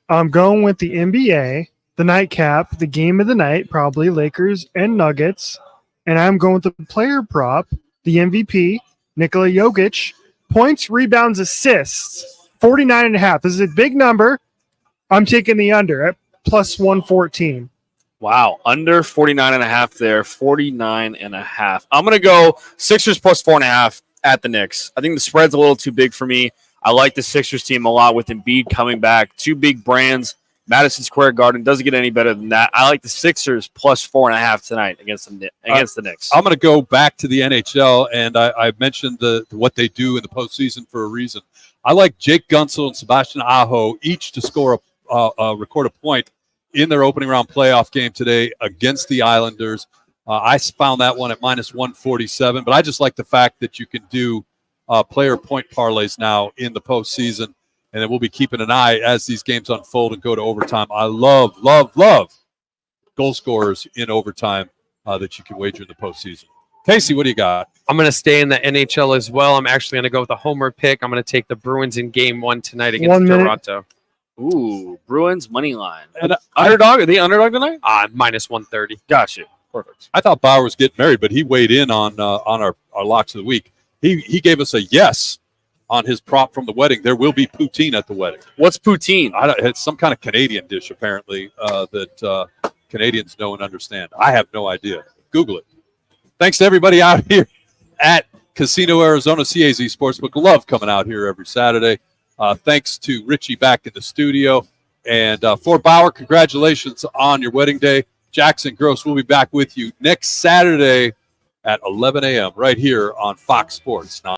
I'm going with the NBA, the nightcap, the game of the night, probably Lakers and Nuggets. And I'm going with the player prop, the MVP, Nikola Jokic, points, rebounds, assists, 49.5. This is a big number. I'm taking the under at +114. Wow, under 49.5 there, 49.5. I'm going to go Sixers +4.5 at the Knicks. I think the spread's a little too big for me. I like the Sixers team a lot with Embiid coming back. 2 big brands. Madison Square Garden doesn't get any better than that. I like the Sixers +4.5 tonight against the Knicks. I'm going to go back to the NHL, and I mentioned what they do in the postseason for a reason. I like Jake Gunsel and Sebastian Aho each to score record a point in their opening round playoff game today against the Islanders. I found that one at -147, but I just like the fact that you can do player point parlays now in the postseason, and then we'll be keeping an eye as these games unfold and go to overtime. I love goal scorers in overtime that you can wager in the postseason. Casey, what do you got? I'm going to stay in the NHL as well. I'm actually going to go with a homer pick. I'm going to take the Bruins in Game 1 tonight against Toronto. Ooh, Bruins money line. And underdog? Are they underdog tonight? Minus 130. Gotcha. Perfect. I thought Bauer was getting married, but he weighed in on our locks of the week. He gave us a yes on his prop from the wedding. There will be poutine at the wedding. What's poutine? It's some kind of Canadian dish, apparently, that Canadians know and understand. I have no idea. Google it. Thanks to everybody out here at Casino Arizona CAZ Sportsbook. Love coming out here every Saturday. Thanks to Richie back in the studio. And for Bauer, congratulations on your wedding day. Jackson Gross will be back with you next Saturday at 11 a.m. right here on Fox Sports 9.